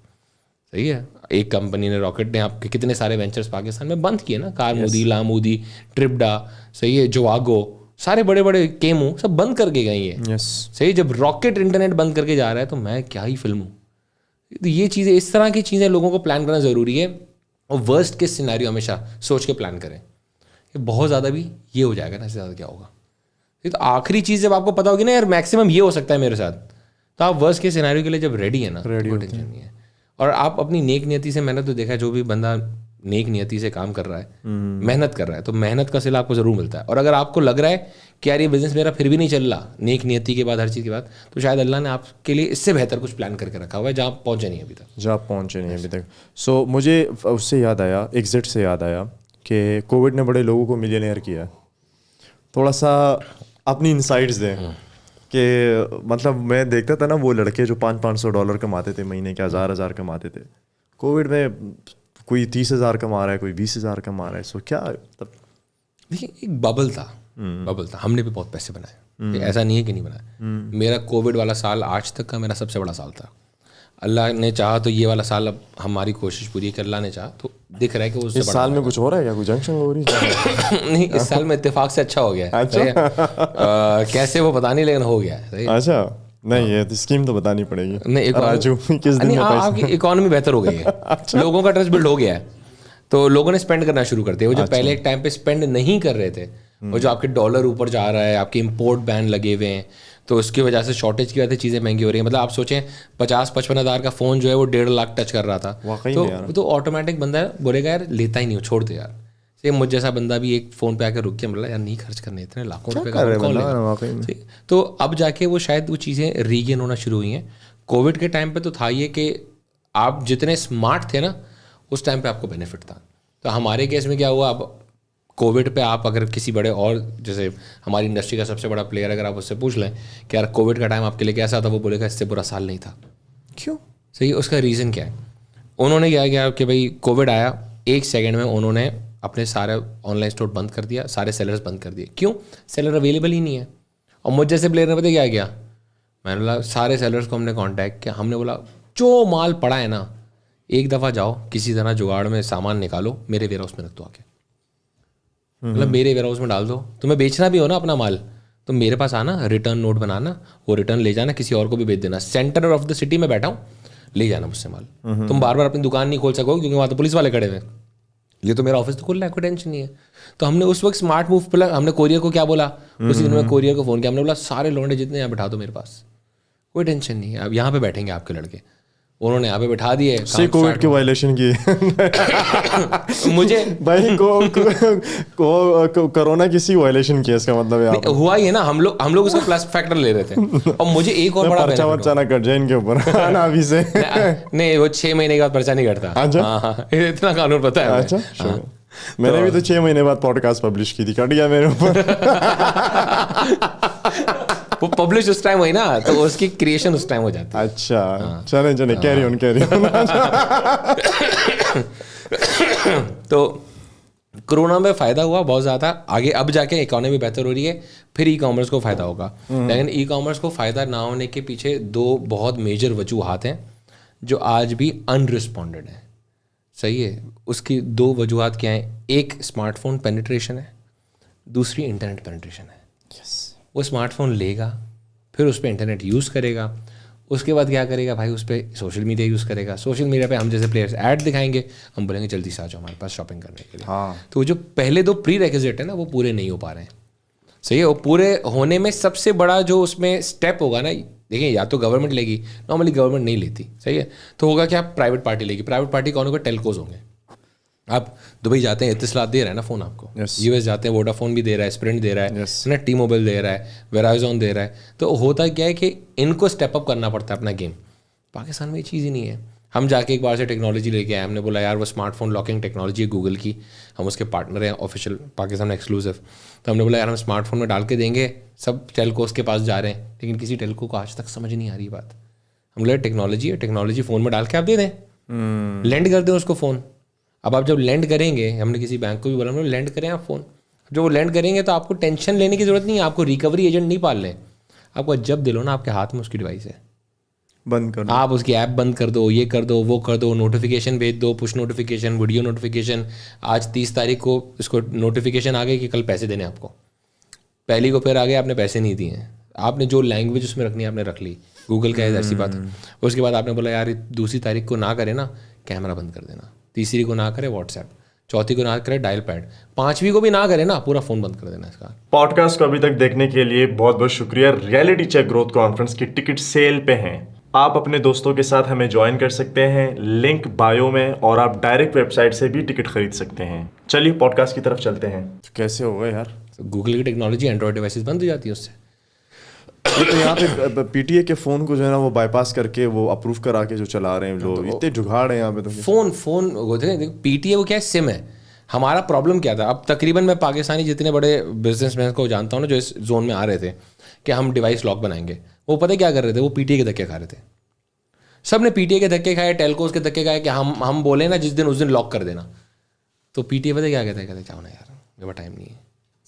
सही है, एक कंपनी ने, रॉकेट ने आपके कितने सारे वेंचर्स पाकिस्तान में बंद किए ना, कारमूदी, लामूदी, ट्रिपडा, सही है, जोवागो, सारे बड़े बड़े केमू सब बंद करके गई है। सही, जब रॉकेट इंटरनेट बंद करके जा रहा है तो मैं क्या ही फिल्म हूँ। तो ये चीज़ें, इस तरह की चीज़ें लोगों को प्लान करना ज़रूरी है, और वर्स्ट केस सिनेरियो हमेशा सोच के प्लान करें कि बहुत ज़्यादा भी ये हो जाएगा ना, इससे ज़्यादा क्या होगा। तो आखिरी चीज़ जब आपको पता होगी ना यार मैक्सिमम ये हो सकता है मेरे साथ, तो आप वर्स्ट केस सिनेरियो के लिए जब रेडी है ना, कोई टेंशन नहीं है। और आप अपनी नेक नियति से, मैंने तो देखा है जो भी बंदा नेक नियति से काम कर रहा है, मेहनत कर रहा है, तो मेहनत का सिला आपको ज़रूर मिलता है। और अगर आपको लग रहा है कि यार ये बिज़नेस मेरा फिर भी नहीं चल रहा नेक नियति के बाद, हर चीज़ के बाद, तो शायद अल्लाह ने आपके लिए इससे बेहतर कुछ प्लान करके रखा हुआ है जहाँ आप पहुँचे नहीं अभी तक। जहाँ आप पहुँचे नहीं अभी तक। सो मुझे उससे याद आया, एग्जिट से याद आया कि कोविड ने बड़े लोगों को मिलियनेयर किया। थोड़ा सा अपनी इनसाइट्स दें कि मतलब मैं देखता था ना वो लड़के जो $500 कमाते थे महीने के, 1000 कमाते थे, कोविड में कोई 30,000 कमा रहा है, कोई 20,000 कमा रहा है। सो क्या तब, देखिए एक बबल था, हमने भी बहुत पैसे बनाए, ऐसा नहीं है कि नहीं बनाए। मेरा कोविड वाला साल आज तक का मेरा सबसे बड़ा साल था। अल्लाह ने चाहा तो ये वाला साल, अब हमारी कोशिश पूरी है कि अल्लाह ने चाहा तो दिख रहा है कि उससे इस साल में कुछ हो रहा है क्या, कोई जंक्शन हो रही है? नहीं, इस साल में इत्तेफाक से अच्छा हो गया है। अच्छा। कैसे वो पता नहीं, लेकिन हो गया है। अच्छा, नहीं ये स्कीम तो बतानी पड़ेगी। नहीं, राजू किस दिन आपकी इकोनॉमी बेहतर हो गई है। अच्छा। लोगों का ट्रस्ट बिल्ड हो गया है, तो लोगों ने स्पेंड करना शुरू कर दिया। वो जो पहले एक टाइम पे स्पेंड नहीं कर रहे थे, वो जो आपके डॉलर ऊपर जा रहा है, आपके इंपोर्ट बैन लगे हुए हैं, तो उसकी वजह से शॉर्टेज की वजह से चीज़ें महंगी हो रही हैं। मतलब आप सोचें 50-55 हज़ार का फ़ोन जो है वो 1.5 लाख टच कर रहा था, तो ऑटोमेटिक बंदा बोलेगा यार लेता ही नहीं हो, छोड़ दे यार। सेम मुझ जैसा बंदा भी एक फ़ोन पे आकर रुक के मतलब यार नहीं खर्च करने, इतने लाखों रुपए का कौन लेगा। तो अब जाके वो शायद वो चीज़ें रीगेन होना शुरू हुई हैं। कोविड के टाइम पे तो था ये कि आप जितने स्मार्ट थे ना, उस टाइम पे आपको बेनिफिट था। तो हमारे केस में क्या हुआ, अब कोविड पे आप अगर किसी बड़े, और जैसे हमारी इंडस्ट्री का सबसे बड़ा प्लेयर, अगर आप उससे पूछ लें कि यार कोविड का टाइम आपके लिए कैसा था, वो बोलेगा इससे बुरा साल नहीं था। क्यों? सही, उसका रीज़न क्या है? उन्होंने क्या किया कि भाई कोविड आया, 1 सेकेंड में उन्होंने अपने सारे ऑनलाइन स्टोर बंद कर दिया, सारे सेलर्स बंद कर दिए। क्यों? सेलर अवेलेबल ही नहीं है। और मुझ जैसे प्लेयर ने पता क्या किया, मैंने बोला सारे सेलर्स को हमने कॉन्टैक्ट किया, हमने बोला जो माल पड़ा है ना, एक दफ़ा जाओ किसी तरह जुगाड़ में सामान निकालो, मेरे वेयर हाउस में रख दो आके, मतलब मेरे वेयर हाउस में डाल दो। तुम्हें बेचना भी हो ना अपना माल, तो मेरे पास आना, रिटर्न नोट बनाना, वो रिटर्न ले जाना, किसी और को भी बेच देना। सेंटर ऑफ द सिटी में बैठा हूँ, ले जाना मुझसे माल। तुम बार बार अपनी दुकान नहीं खोल सकोगे क्योंकि वहाँ तो पुलिस वाले खड़े हुए, ये तो मेरा ऑफिस तो खुल रहा है, कोई टेंशन नहीं है। तो हमने उस वक्त स्मार्ट मूव पर, हमने कोरियर को क्या बोला, उसी दिन में कोरियर को फ़ोन किया, हमने बोला सारे लौंडे जितने यहाँ बैठा दो मेरे पास, कोई टेंशन नहीं है, अब यहाँ पे बैठेंगे आपके लड़के। उन्होंने यहाँ पे बैठा दिए। से कोविड की वायलेशन की मुझे भाई को कोरोना किसी वायलेशन की, इसका मतलब है हुआ ही है ना। हम लोग उसका प्लस फैक्टर ले रहे थे। और मुझे एक और बड़ा पर्चा वर्चा ना कट जाए इनके ऊपर ना अभी से। नहीं, वो 6 महीने के बाद पर्चा नहीं कटता। अच्छा, इतना कानून पता है। अच्छा, मैंने भी तो 6 महीने बाद पॉडकास्ट पब्लिश की थी, कट गया मेरे ऊपर। वो पब्लिश उस टाइम हुई ना, तो उसकी क्रिएशन उस टाइम हो जाती है। अच्छा, चले कैरी ऑन। तो कोरोना में फ़ायदा हुआ बहुत ज़्यादा, आगे अब जाके इकोनॉमी बेहतर हो रही है, फिर ई कॉमर्स को फ़ायदा होगा। लेकिन ई कॉमर्स को फ़ायदा ना होने के पीछे 2 बहुत मेजर वजूहात हैं जो आज भी अनरिस्पॉन्डेड हैं। सही है, उसकी 2 वजूहात क्या हैं? एक स्मार्टफोन पेनिट्रेशन है, दूसरी इंटरनेट पेनिट्रेशन है। वो स्मार्टफोन लेगा, फिर उस पर इंटरनेट यूज़ करेगा, उसके बाद क्या करेगा भाई, उस पर सोशल मीडिया यूज़ करेगा। सोशल मीडिया पे हम जैसे प्लेयर्स ऐड दिखाएंगे, हम बोलेंगे जल्दी से आ जाओ हमारे पास शॉपिंग करने के लिए। हाँ। तो जो पहले 2 प्री रेक्विजिट है ना, वो पूरे नहीं हो पा रहे हैं। सही है, वो पूरे होने में सबसे बड़ा जो उसमें स्टेप होगा ना, देखिए या तो गवर्नमेंट लेगी, नॉर्मली गवर्नमेंट नहीं लेती। सही है, तो होगा क्या, प्राइवेट पार्टी लेगी। प्राइवेट पार्टी कौन होगा? टेलकोज होंगे। आप दुबई जाते हैं, इत्तिसलात दे रहा है ना फ़ोन आपको, Yes. यूएस जाते हैं वोडाफोन भी दे रहा है, स्प्रिंट दे रहा है Yes. ना, टी मोबाइल दे रहा है, वेराइजॉन दे रहा है। तो होता क्या है कि इनको स्टेप अप करना पड़ता है अपना गेम। पाकिस्तान में ये चीज़ ही नहीं है। हम जाके एक बार से टेक्नोलॉजी लेके आए, हमने बोला यार वो स्मार्टफोन लॉकिंग टेक्नोलॉजी है गूगल की, हम उसके पार्टनर हैं ऑफिशियल पाकिस्तान में एक्सक्लूसिव। तो हमने बोला यार हम स्मार्टफोन में डाल के देंगे, सब टेलकोस के पास जा रहे हैं, लेकिन किसी टेलको को आज तक समझ नहीं आ रही बात। हम बोला टेक्नोलॉजी है, टेक्नोलॉजी फ़ोन में डाल के आप दे दें, लैंड कर दें उसको फ़ोन। अब आप जब लैंड करेंगे, हमने किसी बैंक को भी बोला, लैंड करें आप फ़ोन, जब वो लैंड करेंगे तो आपको टेंशन लेने की ज़रूरत नहीं है, आपको रिकवरी एजेंट नहीं पाल लें, आपको जब दिलो ना आपके हाथ में उसकी डिवाइस है, बंद कर दो। आप उसकी ऐप बंद कर दो, ये कर दो, वो कर दो, नोटिफिकेशन भेज दो, पुश नोटिफिकेशन, वीडियो नोटिफिकेशन। आज 30 तारीख को इसको नोटिफिकेशन आ गई कि कल पैसे देने आपको, पहली को फिर आ गए आपने पैसे नहीं दिए, आपने जो लैंग्वेज उसमें रखनी है आपने रख ली, गूगल का है ऐसी बात है। उसके बाद आपने बोला यार दूसरी तारीख को ना करे ना कैमरा बंद कर देना, तीसरी को ना करे व्हाट्सएप, चौथी को ना करे डायल पैड, पांचवी को भी ना करे ना पूरा फ़ोन बंद कर देना इसका। पॉडकास्ट को अभी तक देखने के लिए बहुत बहुत शुक्रिया। रियलिटी चेक ग्रोथ कॉन्फ्रेंस की टिकट सेल पे हैं, आप अपने दोस्तों के साथ हमें ज्वाइन कर सकते हैं, लिंक बायो में, और आप डायरेक्ट वेबसाइट से भी टिकट खरीद सकते हैं। चलिए पॉडकास्ट की तरफ चलते हैं। कैसे होगा यार, गूगल की टेक्नोलॉजी एंड्रॉयड डिवाइसेस बंद हो जाती है उससे। ये तो यहाँ पे पीटीए के फोन को जो है ना वो बाईपास करके वो अप्रूव करा के जो चला रहे हैं लोग, इतने जुगाड़ है यहाँ पे। तो फोन पीटीए वो क्या है, सिम है। हमारा प्रॉब्लम क्या था, अब तकरीबन मैं पाकिस्तानी जितने बड़े बिजनेसमैन को जानता हूँ ना जो इस जोन में आ रहे थे कि हम डिवाइस लॉक बनाएंगे, वो पता क्या कर रहे थे, वो पीटीए के धक्के खा रहे थे। सब ने पीटीए के धक्के खाए, टेलकोस के धक्के खाए कि हम बोले ना जिस दिन उस दिन लॉक कर देना। तो पीटीए पता क्या कहते हैं, चाहो ना यार मेरे पास टाइम नहीं है।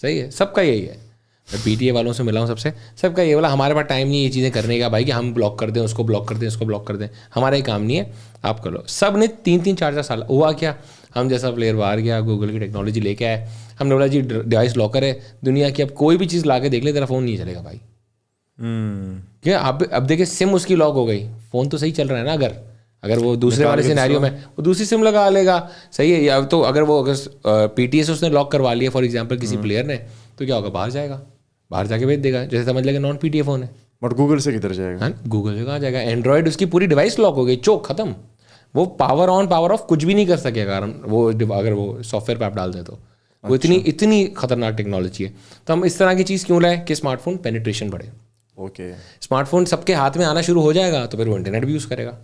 सही है, सबका यही है। मैं पीटीए वालों से मिला हूँ सबसे, सबका ये बोला हमारे पास टाइम नहीं है ये चीज़ें करने का भाई, कि हम ब्लॉक कर दें उसको, ब्लॉक कर दें इसको, ब्लॉक कर दें, हमारा ये काम नहीं है, आप कर लो। सब ने 3-3 4-4 साल हुआ क्या, हम जैसा प्लेयर बाहर गया, गूगल की टेक्नोलॉजी लेके आए, हमने बोला जी डिवाइस लॉकर है दुनिया की, अब कोई भी चीज़ ला के देख ले तेरा फ़ोन नहीं चलेगा भाई। क्या अब देखिए सिम उसकी लॉक हो गई, फ़ोन तो सही चल रहा है ना, अगर वो दूसरे वाले सिनेरियो में वो दूसरी सिम लगा लेगा, सही है। या तो अगर वो पीटीए से उसने लॉक करवा लिया फॉर एग्जांपल किसी प्लेयर ने, तो क्या होगा, बाहर जाएगा, बाहर जाके भेज देगा, जैसे समझ लेगा नॉन पीटीए फ़ोन है। बट गूगल से किधर जाएगा, हाँ गूगल से कहाँ जाएगा, एंड्रॉयड उसकी पूरी डिवाइस लॉक हो गई, चौक खत्म, वो पावर ऑन पावर ऑफ कुछ भी नहीं कर सकेगा वो, अगर वो सॉफ्टवेयर पर आप डाल दें तो। वो इतनी खतरनाक टेक्नोलॉजी है। तो हम इस तरह की चीज़ क्यों लाए कि स्मार्टफोन पेनिट्रेशन बढ़े। ओके, स्मार्टफोन सबके हाथ में आना शुरू हो जाएगा तो फिर वो इंटरनेट भी यूज़ करेगा,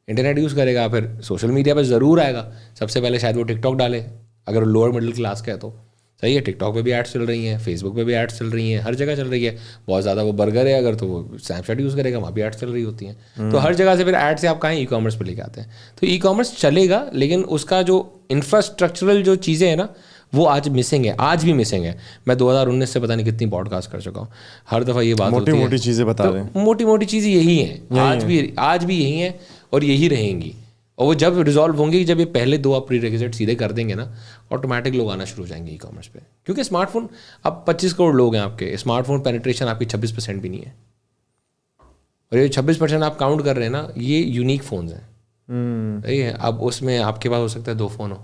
इंटरनेट यूज़ करेगा, फिर सोशल मीडिया पर ज़रूर आएगा। सबसे पहले शायद वो टिकटॉक डाले, अगर लोअर मिडिल क्लास का है तो सही है। टिकटॉक पे भी एड्स चल रही हैं, फेसबुक पे भी एड्स चल रही हैं, हर जगह चल रही है। बहुत ज़्यादा वो बर्गर है अगर, तो वो स्नैपचैट यूज़ करेगा, वहाँ भी एड्स चल रही होती हैं। तो हर जगह से फिर एड से आप कहाँ ई कॉमर्स पर लेके आते हैं। तो ई कॉमर्स चलेगा, लेकिन उसका जो इंफ्रास्ट्रक्चरल जो चीज़ें हैं ना वो आज मिसिंग है, आज भी मिसिंग है। मैं 2019 से पता नहीं कितनी पॉडकास्ट कर चुका हूँ, हर दफ़ा ये बात होती है, मोटी चीज़ें बता रहे हैं। मोटी मोटी चीज़ें यही हैं, आज भी यही हैं और यही रहेंगी। और वो जब रिजॉल्व होंगी, जब ये पहले 2 आप प्रीरेक्विजिट सीधे कर देंगे ना, ऑटोमेटिक लोग आना शुरू हो जाएंगे ई कॉमर्स पे। क्योंकि स्मार्टफोन, अब 25 करोड़ लोग हैं आपके, स्मार्टफोन पेनिट्रेशन आपकी 26% भी नहीं है। और ये 26% आप काउंट कर रहे हैं ना, ये यूनिक फ़ोन्स हैं, सही है। अब उसमें आपके पास हो सकता है 2 फ़ोन हो,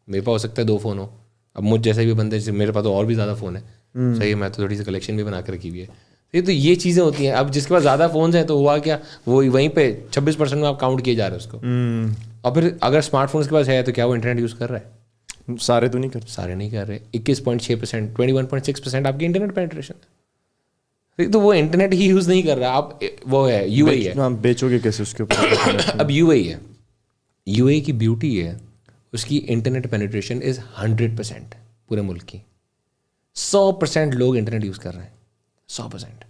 मेरे पास हो सकता है 2 फ़ोन हो, अब मुझ जैसे भी बंदे, मेरे पास तो और भी ज़्यादा फ़ोन है, सही है। मैं तो थोड़ी सी कलेक्शन भी बना कर रखी हुई है। तो ये चीज़ें होती हैं। अब जिसके पास ज़्यादा फ़ोन हैं तो हुआ क्या, वो वहीं पे 26% में आप काउंट किए जा रहे हैं उसको। और फिर अगर स्मार्टफोन उसके पास है तो क्या वो इंटरनेट यूज़ कर रहा है? सारे तो नहीं कर, सारे नहीं कर रहे। 21.6%, 21.6% आपकी इंटरनेट पेनिट्रेशन है। तो वो इंटरनेट ही यूज़ नहीं कर रहा, आप वो है यूएई है। हाँ, बेचोगे कैसे उसके ऊपर? अब यूएई है, यूएई की ब्यूटी है उसकी इंटरनेट पेनिट्रेशन इज़ 100% पूरे मुल्क की। 100% लोग इंटरनेट यूज़ कर रहे हैं, 100%।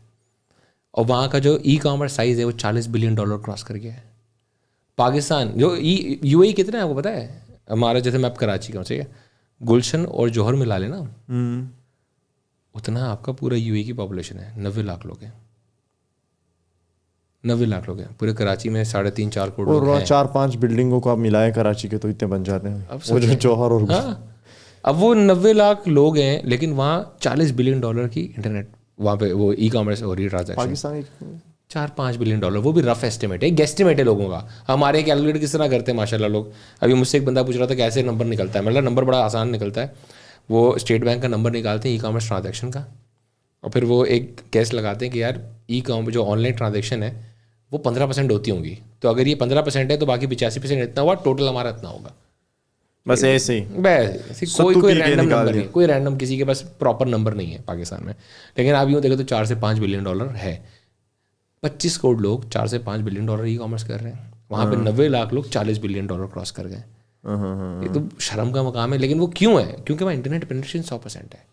और वहाँ का जो ई कॉमर्स साइज़ है वो $40 बिलियन क्रॉस कर गया है। पाकिस्तान जो यूएई कितना है आपको पता है? हमारा जैसे मैं अब कराची का हूँ, ठीक है, गुलशन और जौहर मिला लेना उतना आपका पूरा यूएई की पॉपुलेशन है। 90 लाख लोग हैं, 90 लाख लोग हैं पूरे कराची में। 3.5-4 करोड़ लोग हैं। 4-5 बिल्डिंगों को आप मिलाए कराची के तो इतने बन जाते हैं। अब वो जो जौहर और अब वो 90 लाख लोग हैं, लेकिन वहाँ $40 बिलियन की इंटरनेट, वहाँ पे वो ई कॉमर्स हो रही है ट्रांजेक्शन। पाकिस्तानी 4-5 बिलियन डॉलर, वो भी रफ एस्टिमेट है, गेस्टिमेट है लोगों का। हमारे कैलकुलेट किस तरह करते हैं माशाल्लाह लोग। अभी मुझसे एक बंदा पूछ रहा था कैसे नंबर निकलता है। मतलब नंबर बड़ा आसान निकलता है, वो स्टेट बैंक का नंबर निकालते हैं ई कॉमर्स ट्रांजेक्शन का, और फिर वो एक केस लगाते हैं कि यार ई कॉमर्स जो ऑनलाइन ट्रांजेक्शन है वो 15% होती होंगी, तो अगर ये 15% है तो बाकी 85% इतना हुआ, टोटल हमारा इतना होगा। बस ऐसे ही बस सत्तू कोई पी के रैंडम निकाल नंबर दिया। नहीं, कोई रैंडम किसी के पास प्रॉपर नंबर नहीं है पाकिस्तान में। लेकिन आप यूँ देखो तो 4 से 5 बिलियन डॉलर है। 25 करोड़ लोग 4 से 5 बिलियन डॉलर ई कॉमर्स कर रहे हैं। वहाँ पे 90 लाख लोग 40 बिलियन डॉलर क्रॉस कर गए। ये तो शर्म का मकाम है। लेकिन वो क्यों है? क्योंकि वहाँ इंटरनेट पेनिट्रेशन 100% है।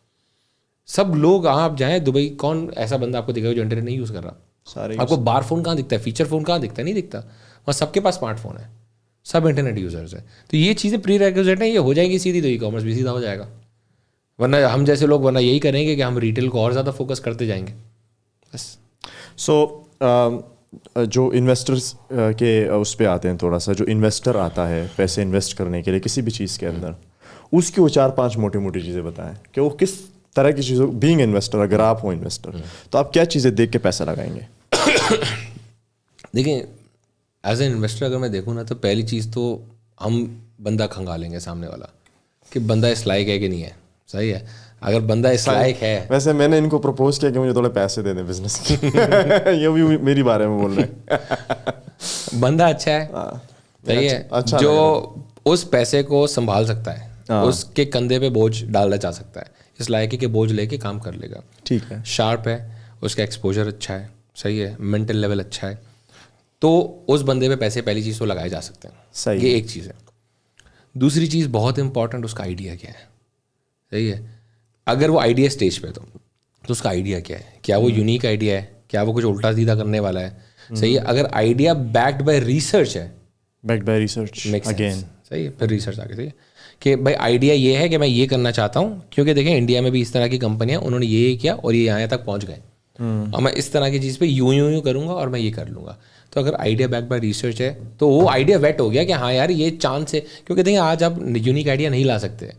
सब लोग, आप जाएँ दुबई, कौन ऐसा बंदा आपको दिखेगा जो इंटरनेट नहीं यूज़ कर रहा? सारे आपको बार फोन कहाँ दिखता है? फीचर फोन कहाँ दिखता है? नहीं दिखता। वहाँ सबके पास स्मार्टफोन है, सब इंटरनेट यूजर्स है। तो ये चीज़ें प्री रेक्विजिट हैं, ये हो जाएंगी सीधी तो ई कॉमर्स भी सीधा हो जाएगा। वरना हम जैसे लोग वरना यही करेंगे कि हम रिटेल को और ज़्यादा फोकस करते जाएंगे बस। सो जो इन्वेस्टर्स के उस पे आते हैं, थोड़ा सा जो इन्वेस्टर आता है पैसे इन्वेस्ट करने के लिए किसी भी चीज़ के अंदर, उसकी वो 4-5 मोटी मोटी चीज़ें बताएं कि वो किस तरह की चीज़ों, बीइंग इन्वेस्टर, अगर आप हो इन्वेस्टर तो आप क्या चीज़ें देख के पैसा लगाएंगे? देखिए, एज एन इन्वेस्टर अगर मैं देखूँ ना, तो पहली चीज़ तो हम बंदा खंगालेंगे सामने वाला कि बंदा इस लायक है कि नहीं है। सही है, अगर बंदा इस लायक है। वैसे मैंने इनको प्रपोज किया कि मुझे थोड़े पैसे दे दें बिजनेस के ये भी मेरी बारे में बोल रहे हैं। बंदा अच्छा है, सही है, अच्छा जो उस पैसे को संभाल सकता है, उसके कंधे पे बोझ डाला जा सकता है, इस लायक के बोझ लेके काम कर लेगा। ठीक है, शार्प है, उसका एक्सपोजर अच्छा है, सही है, मेंटल लेवल अच्छा है, तो उस बंदे पे पैसे पहली चीज़ तो लगाए जा सकते हैं। सही, ये एक चीज़ है। दूसरी चीज़ बहुत इंपॉर्टेंट, उसका आइडिया क्या है। सही है, अगर वो आइडिया स्टेज पे तो उसका आइडिया क्या है, क्या वो यूनिक आइडिया है, क्या वो कुछ उल्टा सीधा करने वाला है। सही है, अगर आइडिया बैक्ड बाय रिसर्च है, बैक्ड बाय रिसर्च अगेन, सही है, फिर रिसर्च आगे। सही है कि भाई आइडिया ये है कि मैं ये करना चाहता हूँ, क्योंकि देखें इंडिया में भी इस तरह की कंपनियां, उन्होंने ये किया और ये यहाँ तक पहुँच गए, और मैं इस तरह की चीज़ पे यूं करूँगा और मैं ये कर लूँगा। तो अगर आइडिया बैक बाय रिसर्च है तो वो आइडिया वेट हो गया कि हाँ यार ये चांस है। क्योंकि देखिए आज आप यूनिक आइडिया नहीं ला सकते,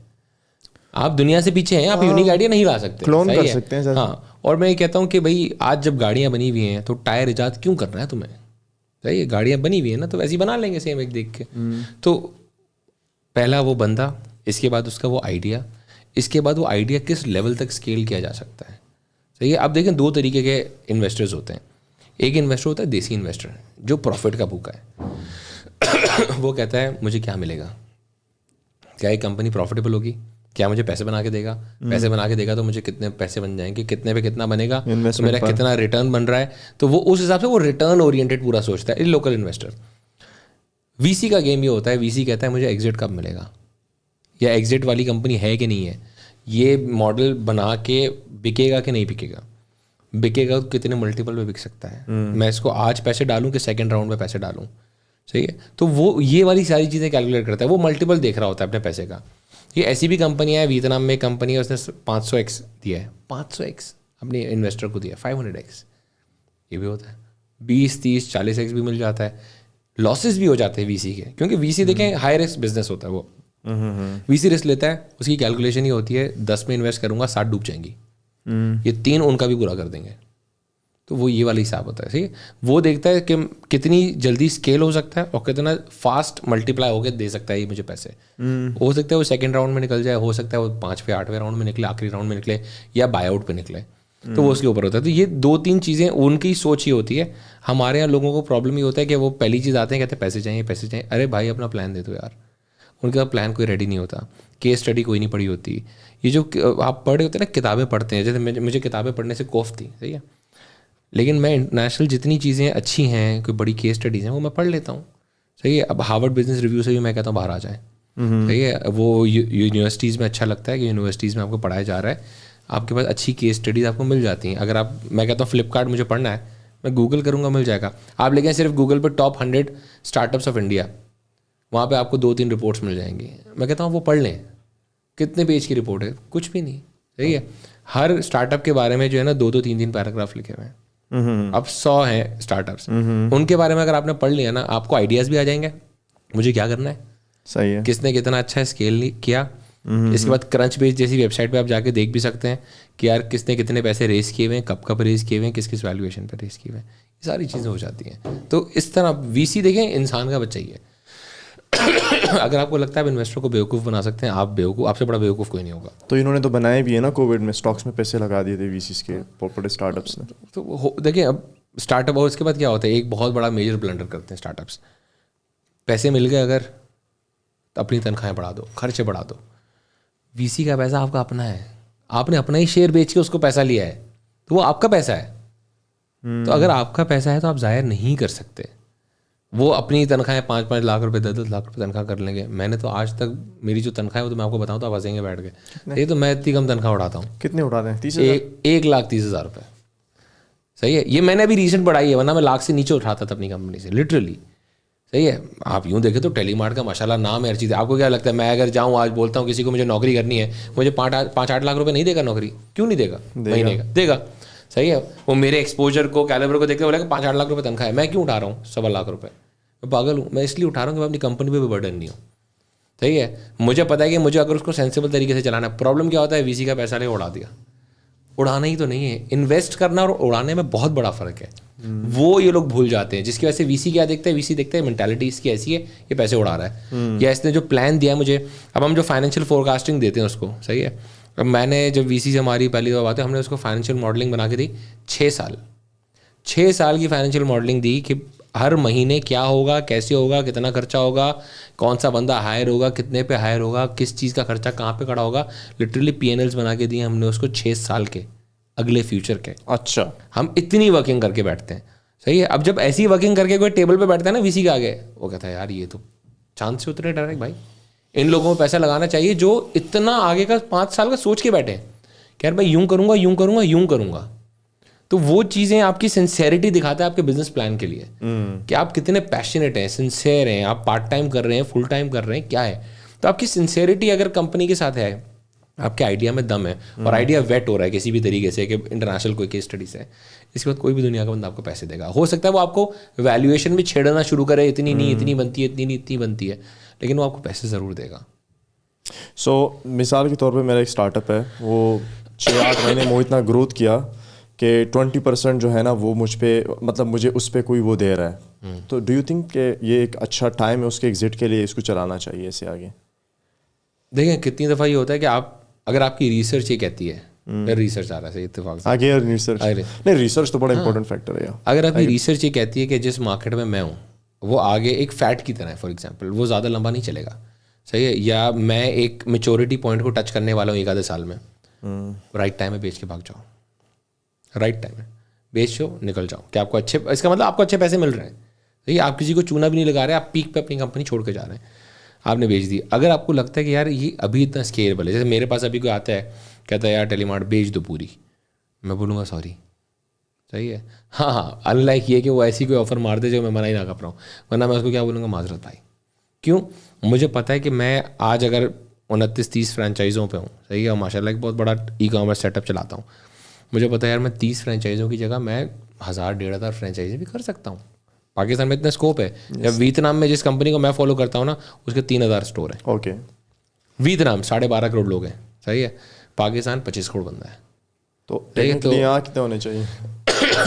आप दुनिया से पीछे हैं, आप यूनिक आइडिया नहीं ला सकते, क्लोन कर सकते हैं। हाँ, और मैं ये कहता हूँ कि भाई आज जब गाड़ियाँ बनी हुई हैं तो टायर ईजाद क्यों करना है तुम्हें? सही है, गाड़ियाँ बनी हुई हैं ना, तो वैसे ही बना लेंगे सेम एक देख के। तो पहला वो बंदा, इसके बाद उसका वो आइडिया, इसके बाद वो आइडिया किस लेवल तक स्केल किया जा सकता है। सही है, अब देखें 2 तरीके के इन्वेस्टर्स होते हैं। एक इन्वेस्टर होता है देसी इन्वेस्टर, जो प्रॉफिट का भूखा है। वो कहता है मुझे क्या मिलेगा, क्या ये कंपनी प्रॉफिटेबल होगी, क्या मुझे पैसे बना के देगा, पैसे बना के देगा तो मुझे कितने पैसे बन जाएंगे, कितने पे कितना बनेगा, तो मेरा कितना रिटर्न बन रहा है। तो वो उस हिसाब से वो रिटर्न ओरिएंटेड पूरा सोचता है। लोकल इन्वेस्टर, वीसी का गेम ये होता है, वीसी कहता है मुझे एग्जिट कब मिलेगा, या एग्जिट वाली कंपनी है कि नहीं है, ये मॉडल बना के बिकेगा कि नहीं बिकेगा, बिकेगा तो कितने मल्टीपल पे बिक सकता है, मैं इसको आज पैसे डालूं कि सेकंड राउंड में पैसे डालूं। सही है, तो वो ये वाली सारी चीज़ें कैलकुलेट करता है, वो मल्टीपल देख रहा होता है अपने पैसे का। ये ऐसी भी कंपनियाँ है, वियतनाम में कंपनी है, उसने 500x दिया है, 500x अपने इन्वेस्टर को दिया, 500x ये भी होता है, 20, 30, 40x भी मिल जाता है। लॉसेस भी हो जाते हैं वीसी के, क्योंकि वीसी देखें हाई रिस्क बिजनेस होता है। वो वीसी रिस्क लेता है, उसकी कैलकुलेशन ही होती है 10 में इन्वेस्ट करूंगा 60 डूब जाएंगी, ये 3 उनका भी पूरा कर देंगे। तो वो ये वाला हिसाब होता है। सही है, वो देखता है कि कितनी जल्दी स्केल हो सकता है और कितना फास्ट मल्टीप्लाई होकर दे सकता है ये मुझे पैसे। हो सकता है वो सेकंड राउंड में निकल जाए, हो सकता है वो 5वें 8वें राउंड में निकले, आखिरी राउंड में निकले, या बाय आउट पे निकले, तो वो उसके ऊपर होता है। तो ये 2-3 चीज़ें उनकी सोच ही होती है। हमारे यहाँ लोगों को प्रॉब्लम ये होता है कि वो पहली चीज़ आते हैं, कहते हैं पैसे चाहिए पैसे चाहिए। अरे भाई अपना प्लान दे दो यार, उनका प्लान कोई रेडी नहीं होता, केस स्टडी कोई नहीं पढ़ी होती। ये जो आप पढ़े होते हैं ना, किताबें पढ़ते हैं, जैसे मुझे किताबें पढ़ने से खौफ थी। सही है, लेकिन मैं इंटरनेशनल जितनी चीज़ें अच्छी हैं, कोई बड़ी केस स्टडीज़ हैं, वो मैं पढ़ लेता हूँ। सही है, अब हार्वर्ड बिजनेस रिव्यू से भी मैं कहता हूँ बाहर आ जाए। सही है, वो यूनिवर्सिटीज़ में अच्छा लगता है कि यूनिवर्सिटीज़ में आपको पढ़ाया जा रहा है, आपके पास अच्छी केस स्टडीज़ आपको मिल जाती हैं। अगर आप, मैं कहता हूँ फ्लिपकार्ट मुझे पढ़ना है, मैं गूगल करूँगा मिल जाएगा। आप लेकिन सिर्फ गूगल पर टॉप 100 स्टार्टअप्स ऑफ इंडिया, वहाँ पे आपको 2-3 रिपोर्ट्स मिल जाएंगी। मैं कहता हूँ वो पढ़ लें। कितने पेज की रिपोर्ट है? कुछ भी नहीं। सही है, हर स्टार्टअप के बारे में जो है ना 2-2, 3-3 पैराग्राफ लिखे हुए हैं। अब 100 हैं स्टार्टअप्स, उनके बारे में अगर आपने पढ़ लिया ना, आपको आइडियाज़ भी आ जाएंगे मुझे क्या करना है। सही है, किसने कितना अच्छा स्केल किया। इसके बाद क्रंच बेस जैसी वेबसाइट पे आप जाके देख भी सकते हैं कि यार किसने कितने पैसे रेस किए हुए हैं, कब कब रेस किए हुए हैं, किस किस वैल्यूएशन पर रेस किए हुए हैं, ये सारी चीज़ें हो जाती हैं। तो इस तरह वीसी देखें इंसान का बच्चा ही है। अगर आपको लगता है आप इन्वेस्टर को बेवकूफ़ बना सकते हैं, आप बेवकूफ़, आपसे बड़ा बेवकूफ़ कोई नहीं होगा। तो इन्होंने तो बनाए भी है ना, कोविड में स्टॉक्स में पैसे लगा दिए थे वीसीस के, बड़े स्टार्टअप्स ने। तो देखिए अब स्टार्टअप, और उसके बाद क्या होता है, एक बहुत बड़ा मेजर ब्लंडर करते हैं स्टार्टअप्स। पैसे मिल गए अगर, तो अपनी तनख्वाहें बढ़ा दो, खर्चे बढ़ा दो। वीसी का पैसा आपका अपना है, आपने अपना ही शेयर बेच के उसको पैसा लिया है, तो वो आपका पैसा है। तो अगर आपका पैसा है तो आप ज़ाहिर नहीं कर सकते। वो अपनी तनख्वाहें 5-5 लाख रुपए 10-10 लाख रुपए तनख्वाह कर लेंगे। मैंने तो आज तक मेरी जो तनख्वाह है वो तो मैं आपको बताऊँ तो आप हंसेंगे बैठ के, ये तो मैं इतनी कम तनख्वाह उठाता हूँ। कितने उठाते हैं? 1,30,000 रुपये। सही है, ये मैंने अभी रीसेंट बढ़ाई है, वरना मैं लाख से नीचे उठाता था अपनी कंपनी से, लिटरली। सही है, आप यूँ देखें तो टेलीमार्ट का माशाल्लाह नाम है, हर चीज़। आपको क्या लगता है मैं अगर जाऊँ आज बोलता हूँ किसी को मुझे नौकरी करनी है, मुझे 5-8 लाख रुपए नहीं देगा नौकरी? क्यों नहीं देगा? महीने का देगा। सही है, वो मेरे एक्सपोजर को, कैलिबर को देखते बोलेगा 5-8 लाख रुपए तनख्वाह है, मैं क्यों उठा रहा हूँ 1.25 लाख रुपये? मैं पागल हूँ? मैं इसलिए उठा रहा हूँ कि मैं अपनी कंपनी पे भी बर्डन नहीं हूँ। सही है, मुझे पता है कि मुझे अगर उसको सेंसिबल तरीके से चलाना है। प्रॉब्लम क्या होता है, वीसी का पैसा ले उड़ा दिया। उड़ाना ही तो नहीं है, इन्वेस्ट करना और उड़ाने में बहुत बड़ा फर्क है। वो ये लोग भूल जाते हैं, जिसकी वजह से वीसी क्या देखता है, वीसी देखता है मेंटालिटी इसकी ऐसी है, ये पैसे उड़ा रहा है, या इसने जो प्लान दिया है मुझे। अब हम जो फाइनेंशियल फोरकास्टिंग देते हैं उसको, सही है, अब मैंने जब वीसी से हमारी पहली बार बात है, हमने उसको फाइनेंशियल मॉडलिंग बना के दी 6 साल की फाइनेंशियल मॉडलिंग दी कि हर महीने क्या होगा, कैसे होगा, कितना खर्चा होगा, कौन सा बंदा हायर होगा, कितने पे हायर होगा, किस चीज़ का खर्चा कहाँ पे खड़ा होगा। लिटरली PNLs बना के दिए हमने उसको 6 साल के अगले फ्यूचर के। अच्छा, हम इतनी वर्किंग करके बैठते हैं। सही है, अब जब ऐसी वर्किंग करके कोई टेबल पे बैठता है ना वीसी के आगे, वो कहता है यार ये तो चांद से उतरे डायरेक्ट। भाई इन लोगों को पैसा लगाना चाहिए जो इतना आगे का 5 साल का सोच के बैठे हैं कि यार भाई यूँ करूँगा, यूँ करूँगा, यूँ करूँगा। तो वो चीज़ें आपकी सिंसेरिटी दिखाता है आपके बिजनेस प्लान के लिए, कि आप कितने पैशनेट हैं, सिंसेयर हैं, आप पार्ट टाइम कर रहे हैं, फुल टाइम कर रहे हैं, क्या है। तो आपकी सिंसेरिटी अगर कंपनी के साथ है, आपके आइडिया में दम है और आइडिया वेट हो रहा है किसी भी तरीके से, कि इंटरनेशनल कोई केस स्टडी है, इसके बाद कोई भी दुनिया का बंदा आपको पैसे देगा। हो सकता है वो आपको वैल्यूएशन भी छेड़ना शुरू करे, इतनी नहीं, इतनी बनती है, इतनी नहीं, इतनी बनती है, लेकिन वो आपको पैसे ज़रूर देगा। सो मिसाल के तौर पे मेरा एक स्टार्टअप है, वो 6-8 महीने में इतना ग्रोथ किया कि 20% जो है ना वो मुझ पे, मतलब मुझे उस पर कोई वो दे रहा है। तो डू यू थिंक कि ये एक अच्छा टाइम है उसके एग्जिट के लिए, इसको चलाना चाहिए इससे आगे? देखिए कितनी दफ़ा ये होता है कि आप, अगर आपकी रिसर्च ये कहती है, रिसर्च आ रहा है इत्तेफाक से आगे, रिसर्च नहीं, रिसर्च तो बड़ा इंपॉर्टेंट फैक्टर है यार। अगर आपकी रिसर्च ये कहती है कि जिस मार्केट में मैं हूँ वो आगे एक फैट की तरह है, फॉर एग्जांपल, वो ज़्यादा लंबा नहीं चलेगा, सही है, या मैं एक मेच्योरिटी पॉइंट को टच करने वाला हूँ 1 आधे साल में, राइट टाइम में बेच के भाग जाओ, राइट टाइम में बेच दो, निकल जाओ। क्या आपको अच्छे, इसका मतलब आपको अच्छे पैसे मिल रहे हैं, सही है, आप किसी को चूना भी नहीं लगा रहे, आप पीक पे अपनी कंपनी छोड़ के जा रहे हैं, आपने बेच दी। अगर आपको लगता है कि यार ये अभी इतना स्केलेबल है, जैसे मेरे पास अभी कोई आता है कहता है यार टेलीमार्ट बेच दो पूरी, मैं बोलूँगा सॉरी, सही है, हाँ, अनलाइक ये कि वो ऐसी कोई ऑफर मार दे जो मैं मना ही ना कर पाऊँ, वरना मैं उसको क्या बोलूँगा, माजरत भाई। क्यों? मुझे पता है कि मैं आज अगर 29-30 फ्रेंचाइज़ों पे हूँ, सही है, और माशाल्लाह एक बहुत बड़ा ई-कॉमर्स सेटअप चलाता हूँ, मुझे पता है यार मैं 30 फ्रेंचाइज़ों की जगह मैं 1000-1500 फ्रेंचाइजी भी कर सकता हूँ। पाकिस्तान में इतना स्कोप है। जब वियतनाम में जिस कंपनी को मैं फॉलो करता हूँ ना, उसके 3000 स्टोर हैं। ओके, वियतनाम 12.5 करोड़ लोग हैं, सही है, पाकिस्तान 25 करोड़ बंदा है। तो यहाँ कितने होने चाहिए?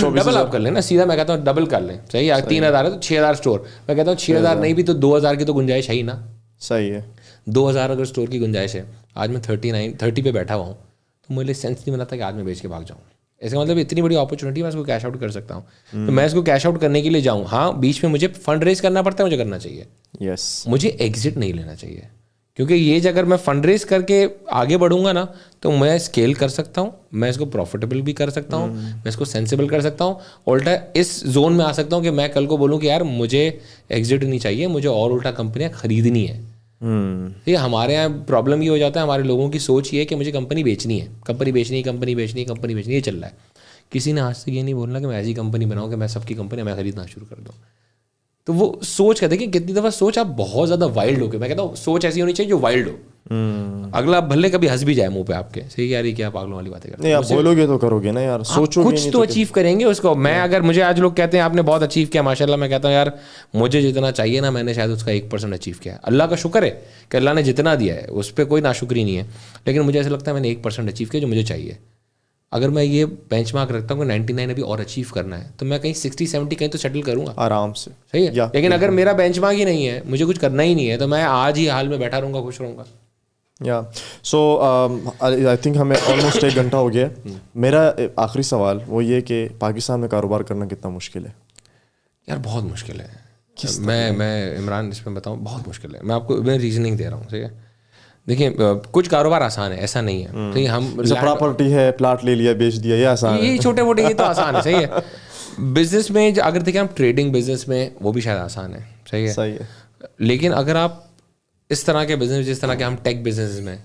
डबल आप कर लें ना, सीधा मैं कहता हूँ डबल कर लें, सही है, 3000 है तो 6000 स्टोर, मैं कहता हूँ 6000 नहीं भी तो 2000 की तो गुंजाइश है ही ना। सही है, 2000 अगर स्टोर की गुंजाइश है, आज मैं 30 पे बैठा हुआ हूँ, तो मुझे सेंस नहीं बनाता कि आज मैं बेच के भाग जाऊँ। इसका मतलब इतनी बड़ी अपॉर्चुनिटी मैं इसको कैश आउट कर सकता हूँ, तो मैं इसको कैश आउट करने के लिए जाऊँ। हाँ, बीच में मुझे फंड रेज करना पड़ता है, मुझे करना चाहिए, यस, मुझे एग्जिट नहीं लेना चाहिए, क्योंकि ये अगर मैं फंड रेज करके आगे बढ़ूंगा ना, तो मैं स्केल कर सकता हूँ, मैं इसको प्रॉफिटेबल भी कर सकता हूँ, मैं इसको सेंसिबल कर सकता हूँ, उल्टा इस जोन में आ सकता हूँ कि मैं कल को बोलूँ कि यार मुझे एग्जिट नहीं चाहिए, मुझे और उल्टा कंपनियाँ खरीदनी है। ये हमारे यहाँ प्रॉब्लम ये हो जाता है, हमारे लोगों की सोच ये है कि मुझे कंपनी बेचनी है, कंपनी बेचनी है, कंपनी बेचनी है, कंपनी बेचनी है, ये चल रहा है। किसी ने आज तक ये नहीं बोलना कि मैं ऐसी कंपनी बनाऊँ कि मैं सबकी कंपनी मैं खरीदना शुरू कर दूँ। तो वो सोच कहते हैं कि कितनी दफ़ा सोच आप बहुत ज़्यादा वाइल्ड हो गए। मैं कहता हूँ सोच ऐसी होनी चाहिए जो वाइल्ड हो, अगला भले कभी हंस भी जाए मुंह पे आपके, सही यार ये क्या पागलों वाली बातें करते हैं। आप बोलोगे तो करोगे ना यार, सोचोगे कुछ तो अचीव करेंगे उसको। मैं अगर मुझे आज लोग कहते हैं आपने बहुत अचीव किया माशाल्लाह, मैं कहता हूँ यार मुझे जितना चाहिए ना मैंने शायद उसका 1% अचीव किया है। अल्लाह का शुक्र है कि अल्लाह ने जितना दिया है उस पर कोई नाशुक्री नहीं है, लेकिन मुझे ऐसा लगता है मैंने 1% अचीव किया जो मुझे चाहिए। अगर मैं ये बेंचमार्क रखता हूँ कि 99 अभी और अचीव करना है, तो मैं कहीं 60-70 कहीं तो सेटल करूँगा आराम से, सही है। लेकिन अगर मेरा बेंचमार्क ही नहीं है, मुझे कुछ करना ही नहीं है, तो मैं आज ही हाल में बैठा रहूँगा, खुश रहूँगा। या सो आई थिंक हमें ऑलमोस्ट 1 घंटा हो गया। मेरा आखिरी सवाल वो ये कि पाकिस्तान में कारोबार करना कितना मुश्किल है? यार बहुत मुश्किल है। मैं इमरान इसमें बताऊँ, बहुत मुश्किल है। मैं रीजनिंग दे रहा हूँ, ठीक है। देखिए कुछ कारोबार आसान है, ऐसा नहीं है, ठीक है। हम प्रॉपर्टी है, प्लाट ले लिया बेच दिया, ये आसान है। ये छोटे मोटे ये तो आसान है, सही है। बिजनेस में अगर देखें हम, ट्रेडिंग बिजनेस में वो भी शायद आसान है, सही है। सही है। लेकिन अगर आप इस तरह के बिजनेस, जिस तरह के हम टेक बिजनेस में,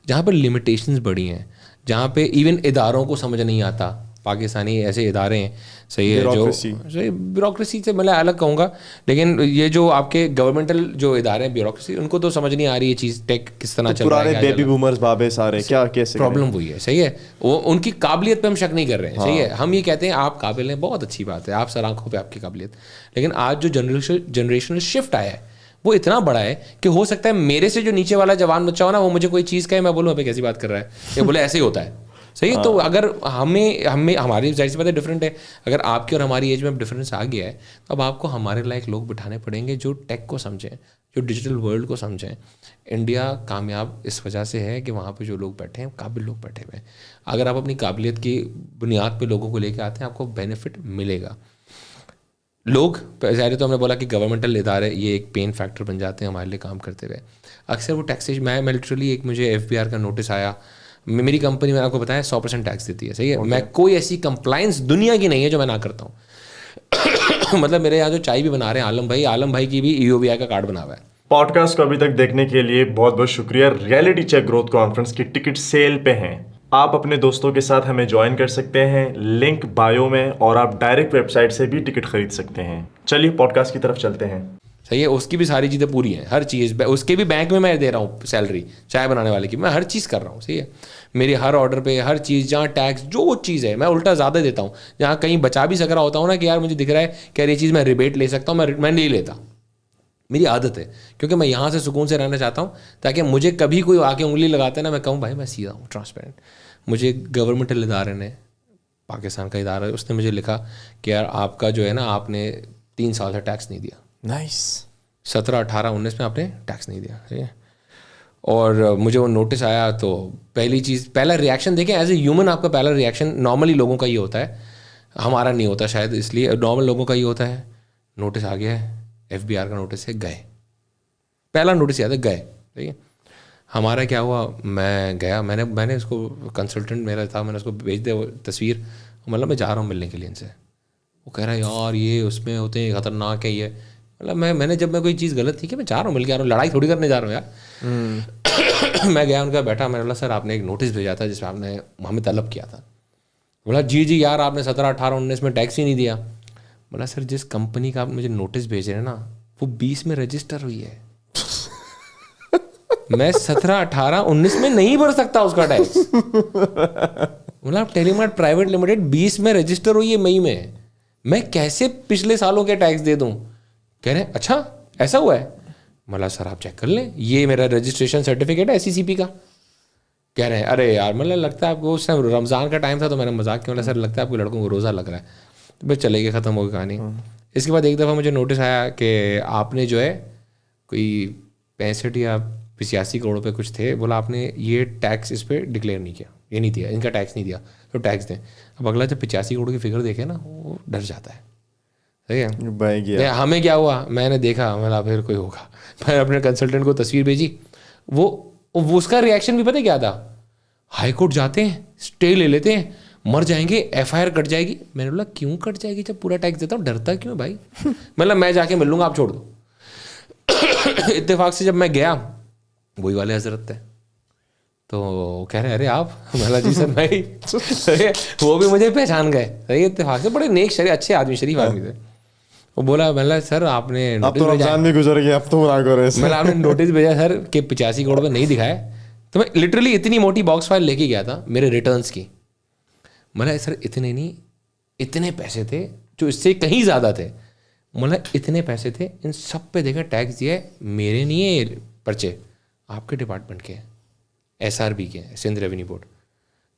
जहाँ पर लिमिटेशंस बड़ी हैं, जहाँ पे इवन इदारों को समझ नहीं आता, पाकिस्तानी ऐसे इदारे हैं, सही है, जो सही ब्यूरोक्रेसी से मैं अलग कहूँगा, लेकिन ये जो आपके गवर्नमेंटल जो इदारे हैं ब्यूरोक्रेसी, उनको तो समझ नहीं आ रही ये चीज़ टेक किस तरह चल रहा है। बेबी बूमर्स बाबे सारे क्या कैसे प्रॉब्लम वही है, सही है। वो उनकी काबिलियत पे हम शक नहीं कर रहे हैं, सही है। हम ये कहते हैं आप काबिल हैं, बहुत अच्छी बात है, आप सर आंखों पे आपकी काबिलियत। लेकिन आज जो जनरेशनल शिफ्ट आया है वो इतना बड़ा है कि हो सकता है मेरे से जो नीचे वाला जवान बच्चा हो ना, वो मुझे कोई चीज़ कहे, मैं बोलूँ अबे कैसी बात कर रहा है, ये बोले ऐसे ही होता है, सही है। तो अगर हमें हमारी जाहिर सी बात है डिफरेंट है, अगर आपकी और हमारी एज में अब डिफरेंस आ गया है, तो अब आपको हमारे लायक लोग बिठाने पड़ेंगे जो टेक को समझें, जो डिजिटल वर्ल्ड को समझें। इंडिया कामयाब इस वजह से है कि वहाँ पे जो लोग बैठे हैं काबिल लोग बैठे हुए हैं। अगर आप अपनी काबिलियत की बुनियाद पे लोगों को लेकर आते हैं, आपको बेनिफिट मिलेगा। लोग ज़ाहिर, तो हमने बोला कि गवर्नमेंटल इदारे ये एक पेन फैक्टर बन जाते हैं हमारे लिए काम करते हुए। अक्सर वो टैक्सेज, मैं लिटरली एक मुझे FBR का नोटिस आया, मेरी कंपनी, मैंने आपको बताया 100% टैक्स देती है, सही है। मैं कोई ऐसी कंप्लाइंस दुनिया की नहीं है जो मैं ना करता हूँ। मतलब मेरे यहाँ जो चाय भी बना रहे हैं आलम भाई की भी EOBI का कार्ड बना हुआ है। पॉडकास्ट को अभी तक देखने के लिए बहुत बहुत शुक्रिया। रियलिटी चेक ग्रोथ कॉन्फ्रेंस की टिकट सेल पे हैं, आप अपने दोस्तों के साथ हमें ज्वाइन कर सकते हैं, लिंक बायो में, और आप डायरेक्ट वेबसाइट से भी टिकट खरीद सकते हैं। चलिए पॉडकास्ट की तरफ चलते हैं। सही है, उसकी भी सारी चीज़ें पूरी हैं, हर चीज़, उसके भी बैंक में मैं दे रहा हूँ सैलरी, चाय बनाने वाले की मैं हर चीज़ कर रहा हूँ, सही है। मेरी हर ऑर्डर पे हर चीज़, जहाँ टैक्स जो चीज़ है मैं उल्टा ज़्यादा देता हूँ, जहाँ कहीं बचा भी सक रहा होता हूँ ना कि यार मुझे दिख रहा है कि यार ये चीज़ मैं रिबेट ले सकता हूँ, मैं नहीं लेता। मेरी आदत है, क्योंकि मैं यहाँ से सुकून से रहना चाहता हूँ, ताकि मुझे कभी कोई आके उंगली लगाते ना, मैं कहूँ भाई मैं सीधा हूँ, ट्रांसपेरेंट। मुझे गवर्नमेंटल इदारे ने, पाकिस्तान का इदारा, उसने मुझे लिखा कि यार आपका जो है ना, आपने 3 साल से टैक्स नहीं दिया। नाइस। 17, 18, 19 में आपने टैक्स नहीं दिया, ठीक है। और मुझे वो नोटिस आया तो पहला रिएक्शन देखें, एज ए ह्यूमन आपका पहला रिएक्शन नॉर्मली लोगों का ये होता है, हमारा नहीं होता शायद, इसलिए नॉर्मल लोगों का ये होता है, नोटिस आ गया है, FBR का नोटिस है, गए, पहला नोटिस याद है, गए, ठीक है। हमारा क्या हुआ, मैं गया, मैंने उसको, कंसल्टेंट मेरा था, मैंने उसको भेज दिया वो तस्वीर, मतलब मैं जा रहा हूँ मिलने के लिए इनसे। वो कह रहा है यार ये उसमें होते हैं, ख़तरनाक है ये। मतलब मैंने जब मैं कोई चीज़ गलत थी कि मैं जा रहा हूँ, मिल के आ रहा हूँ, लड़ाई थोड़ी करने जा रहा हूँ यार। मैं गया, उनका बैठा, मैंने बोला सर आपने एक नोटिस भेजा था जिसमें आपने हमें तलब किया था। बोला जी यार आपने 17, 18, 19 में टैक्स ही नहीं दिया। बोला सर जिस कंपनी का आप मुझे नोटिस भेज रहे हैं ना, वो 20 में रजिस्टर हुई है, मैं 17, 18, 19 में नहीं भर सकता उसका टैक्स। बोला आप टेलीमार्ट प्राइवेट लिमिटेड 20 में रजिस्टर हुई है मई में, मैं कैसे पिछले सालों के टैक्स दे दूं। कह रहे हैं अच्छा ऐसा हुआ है। मतलब सर आप चेक कर लें, ये मेरा रजिस्ट्रेशन सर्टिफिकेट है SECP का। कह रहे हैं अरे यार मतलब लगता है आपको, उस टाइम रमज़ान का टाइम था तो मैंने मजाक किया, सर लगता है आपको लड़कों को रोज़ा लग रहा है। तो बस चले गए, ख़त्म हो गई कहानी। इसके बाद एक दफ़ा मुझे नोटिस आया कि आपने जो है कोई 65 या 85 करोड़ पे कुछ थे, बोला आपने ये टैक्स इस पर डिक्लेयर नहीं किया, ये नहीं दिया, इनका टैक्स नहीं दिया, तो टैक्स दें। अब अगला जब 85 करोड़ की फिगर देखे ना, वो डर जाता है, सही है। हमें क्या हुआ, मैंने देखा, मतलब फिर कोई होगा, मैंने अपने कंसल्टेंट को तस्वीर भेजी, वो उसका रिएक्शन भी पता क्या था, हाई कोर्ट जाते हैं, स्टे ले लेते हैं, मर जाएंगे, FIR कट जाएगी। मैंने बोला क्यों कट जाएगी जब पूरा टैक्स देता हूँ, डरता क्यों भाई। मतलब मैं जाके मिल लूँगा, आप छोड़ दो। इत्तेफाक से जब मैं गया, वही वाले हजरत थे, तो कह रहे अरे आप, मैंने जी सर भाई। वो भी मुझे पहचान गए, सही इत्तेफाक से, बड़े नेक शरीफ अच्छे आदमी, शरीफ आदमी थे। वो बोला मतलब सर आपने अब तो रमजान भी गुजर गया, अब तो मतलब आपने नोटिस भेजा सर कि 85 करोड़ में नहीं दिखाया। तो मैं लिटरली इतनी मोटी बॉक्स फाइल लेके गया था मेरे रिटर्न्स की। मतलब सर इतने नहीं, इतने पैसे थे, जो इससे कहीं ज़्यादा थे, मतलब इतने पैसे थे, इन सब पे देखा टैक्स दिया है, मेरे नहीं है ये पर्चे, आपके डिपार्टमेंट के, SRB के, सिंध रेवेन्यू बोर्ड।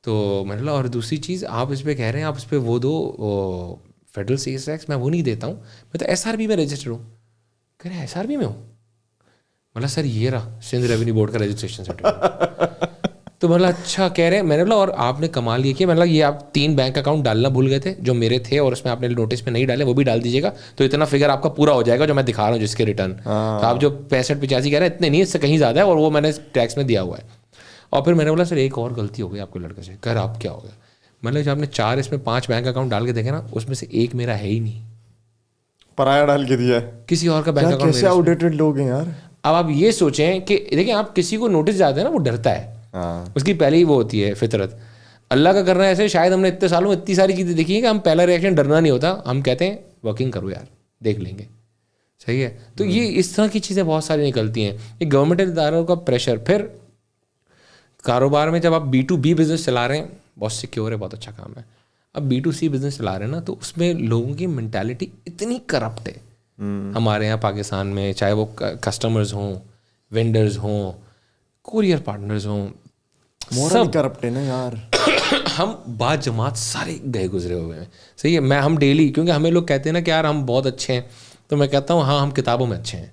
तो मैंने बोला और दूसरी चीज़ आप इस पर कह रहे हैं, आप इस पर वो दो फेडरल सेल्स टैक्स, मैं वो नहीं देता हूँ, मैं तो SRB में रजिस्टर हूँ। कह रहे SRB में हूँ। मतलब सर ये रहा सिंध रेवेन्यू बोर्ड का रजिस्ट्रेशन सर्टिफिकेट। तो बोला अच्छा कह रहे हैं, मैंने बोला और आपने कमाल ये किया, मैंने बोला ये आप 3 बैंक अकाउंट डालना भूल गए थे जो मेरे थे और उसमें आपने नोटिस में नहीं डाले, वो भी डाल दीजिएगा तो इतना फिगर आपका पूरा हो जाएगा जो मैं दिखा रहा हूँ जिसके रिटर्न। तो आप जो 65-85 कह रहे हैं इतने नहीं, इससे कहीं ज़्यादा है और वो मैंने टैक्स में दिया हुआ है। और फिर मैंने बोला सर एक और गलती हो गई आपके लड़के से। कह आप क्या हो गया? मतलब जब आपने 4 इसमें 5 बैंक अकाउंट डाल के देखे ना, उसमें से एक मेरा है ही नहीं, पराया डाल के दिया है, किसी और का बैंक अकाउंट। कैसे आउटडेटेड लोग हैं यार। अब आप ये सोचें कि देखिए आप किसी को नोटिस जाते हैं ना वो डरता है, उसकी पहली वो होती है फितरत। अल्लाह का करना ऐसे, शायद हमने इतने सालों में इतनी सारी चीज़ें देखी है कि हम पहला रिएक्शन डरना नहीं होता, हम कहते हैं वर्किंग करो यार देख लेंगे, सही है। तो ये इस तरह की चीज़ें बहुत सारी निकलती हैं, ये गवर्नमेंट इदारों का प्रेशर। फिर कारोबार में जब आप B2B बिजनेस चला रहे हैं, बहुत सिक्योर है, बहुत अच्छा काम है। अब B2C बिजनेस चला रहे हैं ना, तो उसमें लोगों की मेंटालिटी इतनी करप्ट है हमारे यहाँ पाकिस्तान में, चाहे वो कस्टमर्स हों, वेंडर्स हों, कुरियर पार्टनर्स हों, सब करप्ट है ना यार। हम बाद जमात सारे गए गुजरे हुए हैं, सही है। हम डेली, क्योंकि हमें लोग कहते हैं ना कि यार हम बहुत अच्छे हैं, तो मैं कहता हूँ हाँ हम किताबों में अच्छे हैं,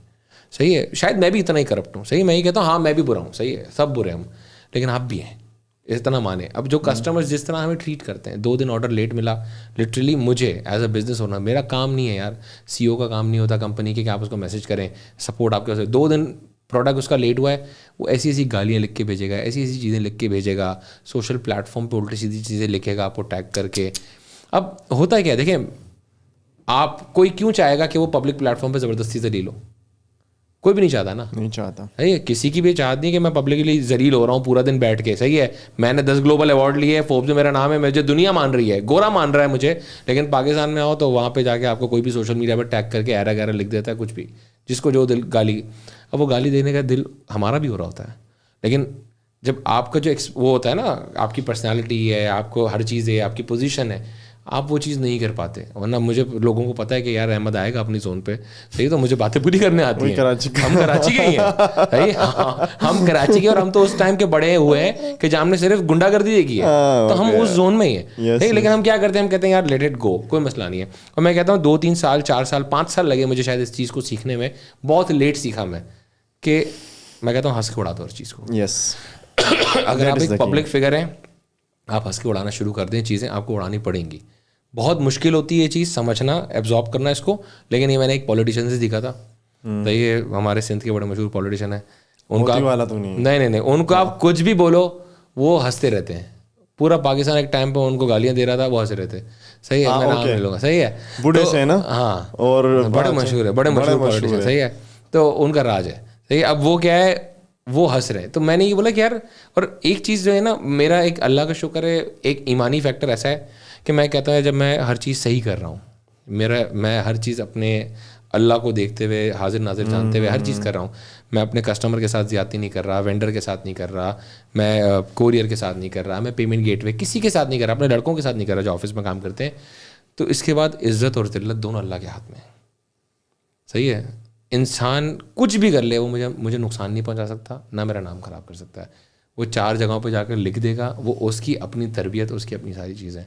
सही है। शायद मैं भी इतना ही करप्ट हूँ, सही है। मैं ही कहता हूँ हाँ मैं भी बुरा हूँ, सही है, सब बुरे हम, लेकिन आप भी हैं, इतना माने। अब जो कस्टमर्स जिस तरह हमें ट्रीट करते हैं, 2 दिन ऑर्डर लेट मिला, लिटरली मुझे एज अ बिजनेस ओनर, मेरा काम नहीं है यार, CEO का काम नहीं होता कंपनी के कि आप उसको मैसेज करें, सपोर्ट आपके पास। 2 दिन प्रोडक्ट उसका लेट हुआ है, वो ऐसी ऐसी गालियाँ लिख के भेजेगा, ऐसी ऐसी चीज़ें लिख के भेजेगा, सोशल प्लेटफॉर्म पे उल्टी सीधी चीज़ें लिखेगा आपको टैग करके। अब होता है क्या, देखें आप, कोई क्यों चाहेगा कि वो पब्लिक प्लेटफॉर्म पे ज़बरदस्ती से ले लो? कोई भी नहीं चाहता ना, नहीं चाहता, सही है। किसी की भी चाहत नहीं कि मैं पब्लिकली जलील हो रहा हूँ पूरा दिन बैठ के, सही है। मैंने 10 ग्लोबल अवार्ड लिए, फोर्ब्स में मेरा नाम है, मुझे दुनिया मान रही है, गोरा मान रहा है मुझे, लेकिन पाकिस्तान में आओ तो वहाँ पे जाके आपको कोई भी सोशल मीडिया पर टैग करके ऐरा गैरा लिख देता है, कुछ भी, जिसको जो दिल गाली। अब वो गाली देने का दिल हमारा भी हो रहा होता है, लेकिन जब आपका जो वो होता है ना, आपकी पर्सनैलिटी है, आपको हर चीज़ है, आपकी पोजीशन है, आप वो चीज़ नहीं कर पाते। वरना मुझे लोगों को पता है कि यार अहमद आएगा अपनी जोन पे, सही, तो मुझे बातें पूरी करने आती हैं। हम कराची के ही हैं, सही, हाँ, हम कराची के, और हम तो उस टाइम के बड़े हुए हैं कि जहाँ हमने सिर्फ गुंडागर्दी देखी है, तो हम उस जोन में ही हैं, सही। लेकिन हम क्या करते हैं, हम कहते हैं यार लेट इट गो, कोई मसला नहीं है। और मैं कहता हूँ 2-3 साल, 4 साल, 5 साल लगे मुझे शायद इस चीज़ को सीखने में, बहुत लेट सीखा मैं, कि मैं कहता हूँ हंस के उड़ा दो हर चीज़ को। अगर आप एक पब्लिक फिगर हैं, आप हंस के उड़ाना शुरू कर दें, चीज़ें आपको उड़ानी पड़ेंगी। बहुत मुश्किल होती है ये चीज़ समझना, एब्जॉर्ब करना इसको, लेकिन ये मैंने एक पॉलिटिशियन से सीखा था। तो ये हमारे सिंध के बड़े मशहूर पॉलिटिशियन है, उनका वाला तो नहीं, उनको आप कुछ भी बोलो वो हंसते रहते हैं। पूरा पाकिस्तान एक टाइम पे उनको गालियां दे रहा था, वो हंस रहे थे, सही है। मैं नाम नहीं लूंगा, सही है, बूढ़े से है ना, हाँ, और बड़े मशहूर है, बड़े मशहूर पॉलिटिशियन, सही है। तो उनका राज है, सही है। अब वो क्या है, वो हंस रहे हैं, तो मैंने ये बोला कि यार, और एक चीज़ जो है ना, मेरा एक अल्लाह का शुक्र है, एक ईमानी फैक्टर ऐसा है कि मैं कहता हूँ जब मैं हर चीज़ सही कर रहा हूँ, मैं हर चीज़ अपने अल्लाह को देखते हुए, हाजिर नाजिर जानते हुए हर चीज़ कर रहा हूँ। मैं अपने कस्टमर के साथ ज़्यादती नहीं कर रहा, वेंडर के साथ नहीं कर रहा, मैं कोरियर के साथ नहीं कर रहा, मैं पेमेंट गेटवे किसी के साथ नहीं कर रहा, अपने लड़कों के साथ नहीं कर रहा जो ऑफिस में काम करते हैं। तो इसके बाद इज़्ज़त और ज़िल्लत दोनों अल्लाह के हाथ में, सही है। इंसान कुछ भी कर ले, वो मुझे नुकसान नहीं पहुँचा सकता, ना मेरा नाम ख़राब कर सकता है। वो 4 जगहों पे जाकर लिख देगा, वो उसकी अपनी तरबियत, उसकी अपनी सारी चीज़ें।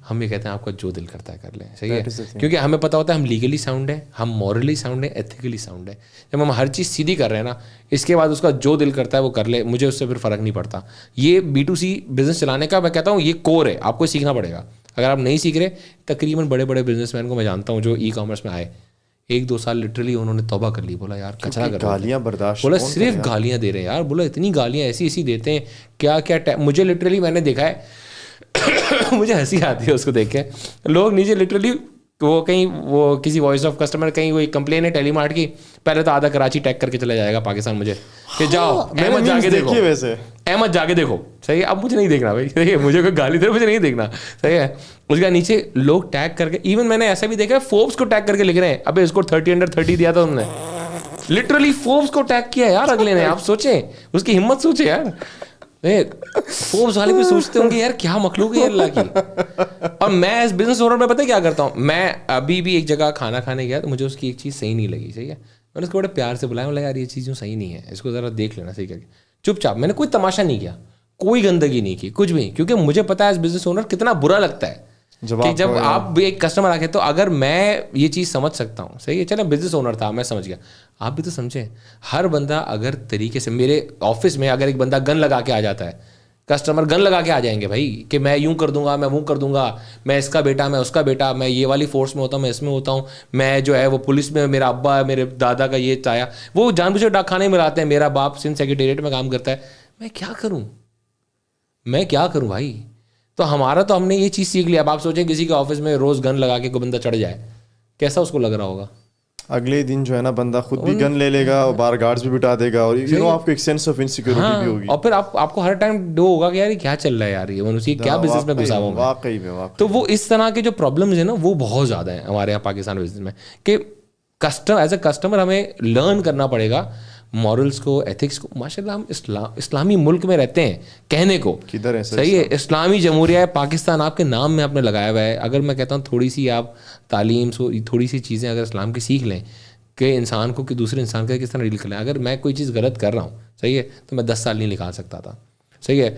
हम ये कहते हैं आपका जो दिल करता है कर लें, सही है, क्योंकि हमें पता होता है हम लीगली साउंड है, हम मॉरली साउंड है, एथिकली साउंड है। जब हम हर चीज़ सीधी कर रहे हैं ना, इसके बाद उसका जो दिल करता है वो कर ले, मुझे उससे फिर फ़र्क नहीं पड़ता। ये B2C बिज़नेस चलाने का मैं कहता हूँ ये कोर है, आपको सीखना पड़ेगा। अगर आप नहीं सीख रहे, तकरीबन बड़े बड़े बिजनेसमैन को मैं जानता हूँ जो E-कॉमर्स में आए, 1-2 साल लिटरली उन्होंने तौबा कर ली, बोला यार कचरा कर, गालियां बर्दाश्त, बोला सिर्फ गालियां दे रहे हैं यार, बोला इतनी गालियां ऐसी देते हैं, क्या मुझे लिटरली मैंने देखा है मुझे हंसी आती है उसको देख के। लोग नीचे लिटरली वो कहीं, वो किसी वॉइस ऑफ कस्टमर कहीं कोई कंप्लेन है टेलीमार्ट की, पहले तो आधा कराची टैग करके चला जाएगा पाकिस्तान मुझे कि जाओ अहमद जाके देखो, वैसे अहमद जाके देखो, सही है। अब मुझे नहीं देखना भाई, सही है, मुझे कोई गाली दे मुझे नहीं देखना, सही है। उसका नीचे लोग टैग करके, इवन मैंने ऐसा भी देखा है फोर्ब्स को टैग करके लिख रहे हैं, अबे इसको 30 अंडर 30 दिया था उन्होंने, लिटरली फोर्ब्स को टैग किया यार अगले ने। आप सोचें, उसकी हिम्मत सोचे यार। फोर्ब्स वाले भी सोचते होंगे यार क्या मखलूक है अल्लाह की। और मैं एज बिजनेस ओनर में पता है क्या करता हूँ, मैं अभी भी एक जगह खाना खाने गया तो मुझे उसकी एक चीज़ सही नहीं लगी, सही है, मैंने उसको बड़े प्यार से बुलाया, बोला यार ये चीज़ सही नहीं है, इसको ज़रा देख लेना, सही करके चुपचाप। मैंने कोई तमाशा नहीं किया, कोई गंदगी नहीं की, कुछ भी, क्योंकि मुझे पता है एज बिजनेस ओनर कितना बुरा लगता है कि जब आप एक कस्टमर आके, तो अगर मैं ये चीज़ समझ सकता हूँ, सही है, चलो बिजनेस ओनर था मैं समझ गया, आप भी तो समझें। हर बंदा अगर तरीके से, मेरे ऑफिस में अगर एक बंदा गन लगा के आ जाता है, कस्टमर गन लगा के आ जाएंगे भाई कि मैं यूं कर दूंगा, मैं वो कर दूंगा, मैं इसका बेटा, मैं उसका बेटा, मैं ये वाली फोर्स में होता हूँ, मैं इसमें होता हूँ, मैं जो है वो पुलिस में, मेरा अब्बा है, मेरे दादा का ये चाया, वो जानबूझ के डाकखाने में लाते हैं, मेरा बाप सिंध सेक्रेटेरिएट में काम करता है। मैं क्या करूँ, मैं क्या करूँ भाई? तो हमारा तो हमने ये चीज़ सीख लिया। अब आप सोचें किसी के ऑफिस में रोज़ गन लगा के कोई बंदा चढ़ जाए, कैसा उसको लग रहा होगा? अगले दिन जो है ना बंदा खुद भी गन ले लेगा और बाहर गार्ड्स भी बिठा देगा, और यू नो आपको एक सेंस ऑफ इनसिक्योरिटी भी होगी। और फिर आपको हर टाइम डो होगा कि यार ये क्या चल रहा है यार, ये मनुष्य क्या बिजनेस में घुसा हुआ है। वाकई में तो वो इस तरह के जो प्रॉब्लम्स है ना वो बहुत ज़्यादा है हमारे यहाँ पाकिस्तान बिजनेस में, कि एज ए कस्टमर हमें लर्न करना पड़ेगा मॉरल्स को, एथिक्स को। माशाल्लाह हम इस्लामी मुल्क में रहते हैं, कहने को किधर है सही है, इस्लामी जमहूरिया है पाकिस्तान आपके नाम में आपने लगाया हुआ है। अगर मैं कहता हूँ थोड़ी सी आप तालीम थोड़ी सी चीज़ें अगर इस्लाम की सीख लें कि इंसान को कि दूसरे इंसान का किस तरह डील कर लें। अगर मैं कोई चीज़ गलत कर रहा हूँ सही है तो मैं 10 साल नहीं निकाल सकता था, सही है।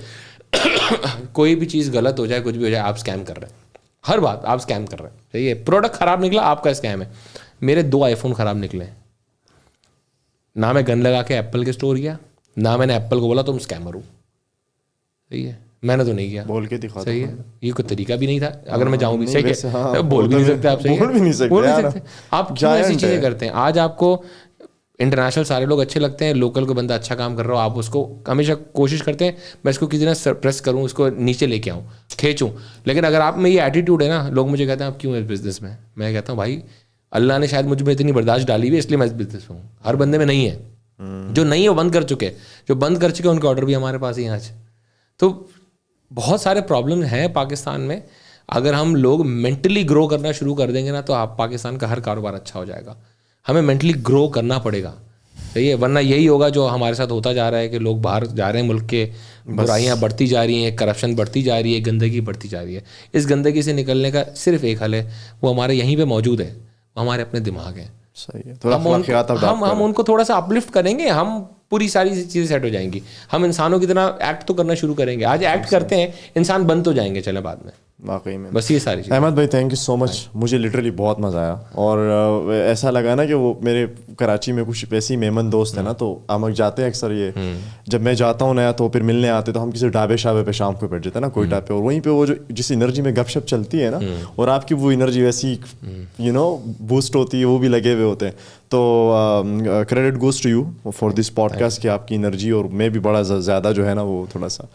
कोई भी चीज़ गलत हो जाए, कुछ भी हो जाए, आप स्कैम कर रहे हैं, हर बात आप स्कैम कर रहे हैं, सही है। प्रोडक्ट ख़राब निकला, आपका स्कैम है। मेरे 2 आईफोन ख़राब निकले, ना मैं गन लगा के एप्पल के स्टोर किया, ना मैंने एप्पल को बोला तुम स्कैमर हो, सही है। मैंने तो नहीं किया, बोल के दिखा, सही है। ये कोई तरीका भी नहीं था, अगर मैं जाऊँ भी, सही है। हाँ, बोल भी नहीं सकते आप, सही है, बोल भी नहीं सकते। आप क्यों ऐसी चीज़ें करते हैं? आज आपको इंटरनेशनल सारे लोग अच्छे लगते हैं, लोकल को बंदा अच्छा काम कर रहा हो, आप उसको हमेशा कोशिश करते हैं मैं इसको किसी तरह प्रेस करूँ, उसको नीचे लेके आऊँ, खींचूँ। लेकिन अगर आप में ये एटीट्यूड है ना, लोग मुझे कहते हैं आप क्यों इस बिज़नेस में? मैं कहता हूँ भाई अल्लाह ने शायद मुझ में इतनी बर्दाश्त डाली हुई है, इसलिए मैं इस बिज़नेस में हूँ। हर बंदे में नहीं है, जो नहीं है वो बंद कर चुके, जो बंद कर चुके उनके ऑर्डर भी हमारे पास ही आज। तो बहुत सारे प्रॉब्लम हैं पाकिस्तान में। अगर हम लोग मेंटली ग्रो करना शुरू कर देंगे ना तो आप पाकिस्तान का हर कारोबार अच्छा हो जाएगा। हमें मेंटली ग्रो करना पड़ेगा, सही है, वरना यही होगा जो हमारे साथ होता जा रहा है कि लोग बाहर जा रहे हैं मुल्क के, बुराइयाँ बढ़ती जा रही हैं, करप्शन बढ़ती जा रही है, गंदगी बढ़ती जा रही है। इस गंदगी से निकलने का सिर्फ एक हल है, वो हमारे यहीं पे मौजूद है, वो हमारे अपने दिमाग है। सही है, थोड़ा हम उनको थोड़ा सा अपलिफ्ट करेंगे, हम पूरी सारी चीज़ें सेट हो जाएंगी। हम इंसानों की तरह एक्ट तो करना शुरू करेंगे, आज एक्ट करते हैं, इंसान बन तो जाएंगे चले बाद में, वाकई में। बस ये सारी चीज़। अहमद भाई थैंक यू सो मच, मुझे लिटरली बहुत मज़ा आया। और ऐसा लगा ना कि वो मेरे कराची में कुछ ऐसी मेमन दोस्त है ना, तो हम जाते हैं अक्सर, ये जब मैं जाता हूँ नया तो फिर मिलने आते, तो हम किसी ढाबे शाबे पे शाम को बैठ जाते हैं ना कोयटा पे, और वहीं पे वो जो जिस एनर्जी में गपशप चलती है ना, और आपकी वो एनर्जी वैसी यू नो बूस्ट होती है, वो भी लगे हुए होते हैं। तो credit goes to you for this podcast कि आपकी एनर्जी, और मैं भी बड़ा ज़्यादा जो है ना वो थोड़ा सा,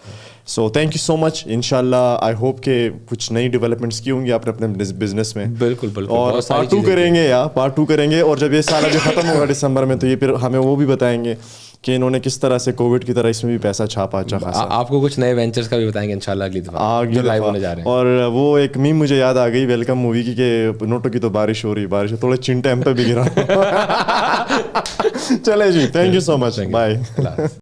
so thank you so much. इंशाल्लाह आई होप के कुछ नई डेवलपमेंट्स की होंगी आपने अपने बिजनेस में। बिल्कुल बिल्कुल, और पार्ट 2 करेंगे यार, पार्ट 2 करेंगे। और जब ये साल अभी ख़त्म होगा दिसंबर में, तो ये फिर हमें वो भी बताएंगे कि इन्होंने किस तरह से कोविड की तरह इसमें भी पैसा छापा अच्छा खासा। आपको कुछ नए वेंचर्स का भी बताएंगे इंशाल्लाह अगली दफा जो लाइव होने जा रहे हैं। और वो एक मीम मुझे याद आ गई वेलकम मूवी की, कि नोटों की तो बारिश हो रही, बारिश थोड़े चिंटे हम पे भी गिरा। चले जी, thank you so much, bye.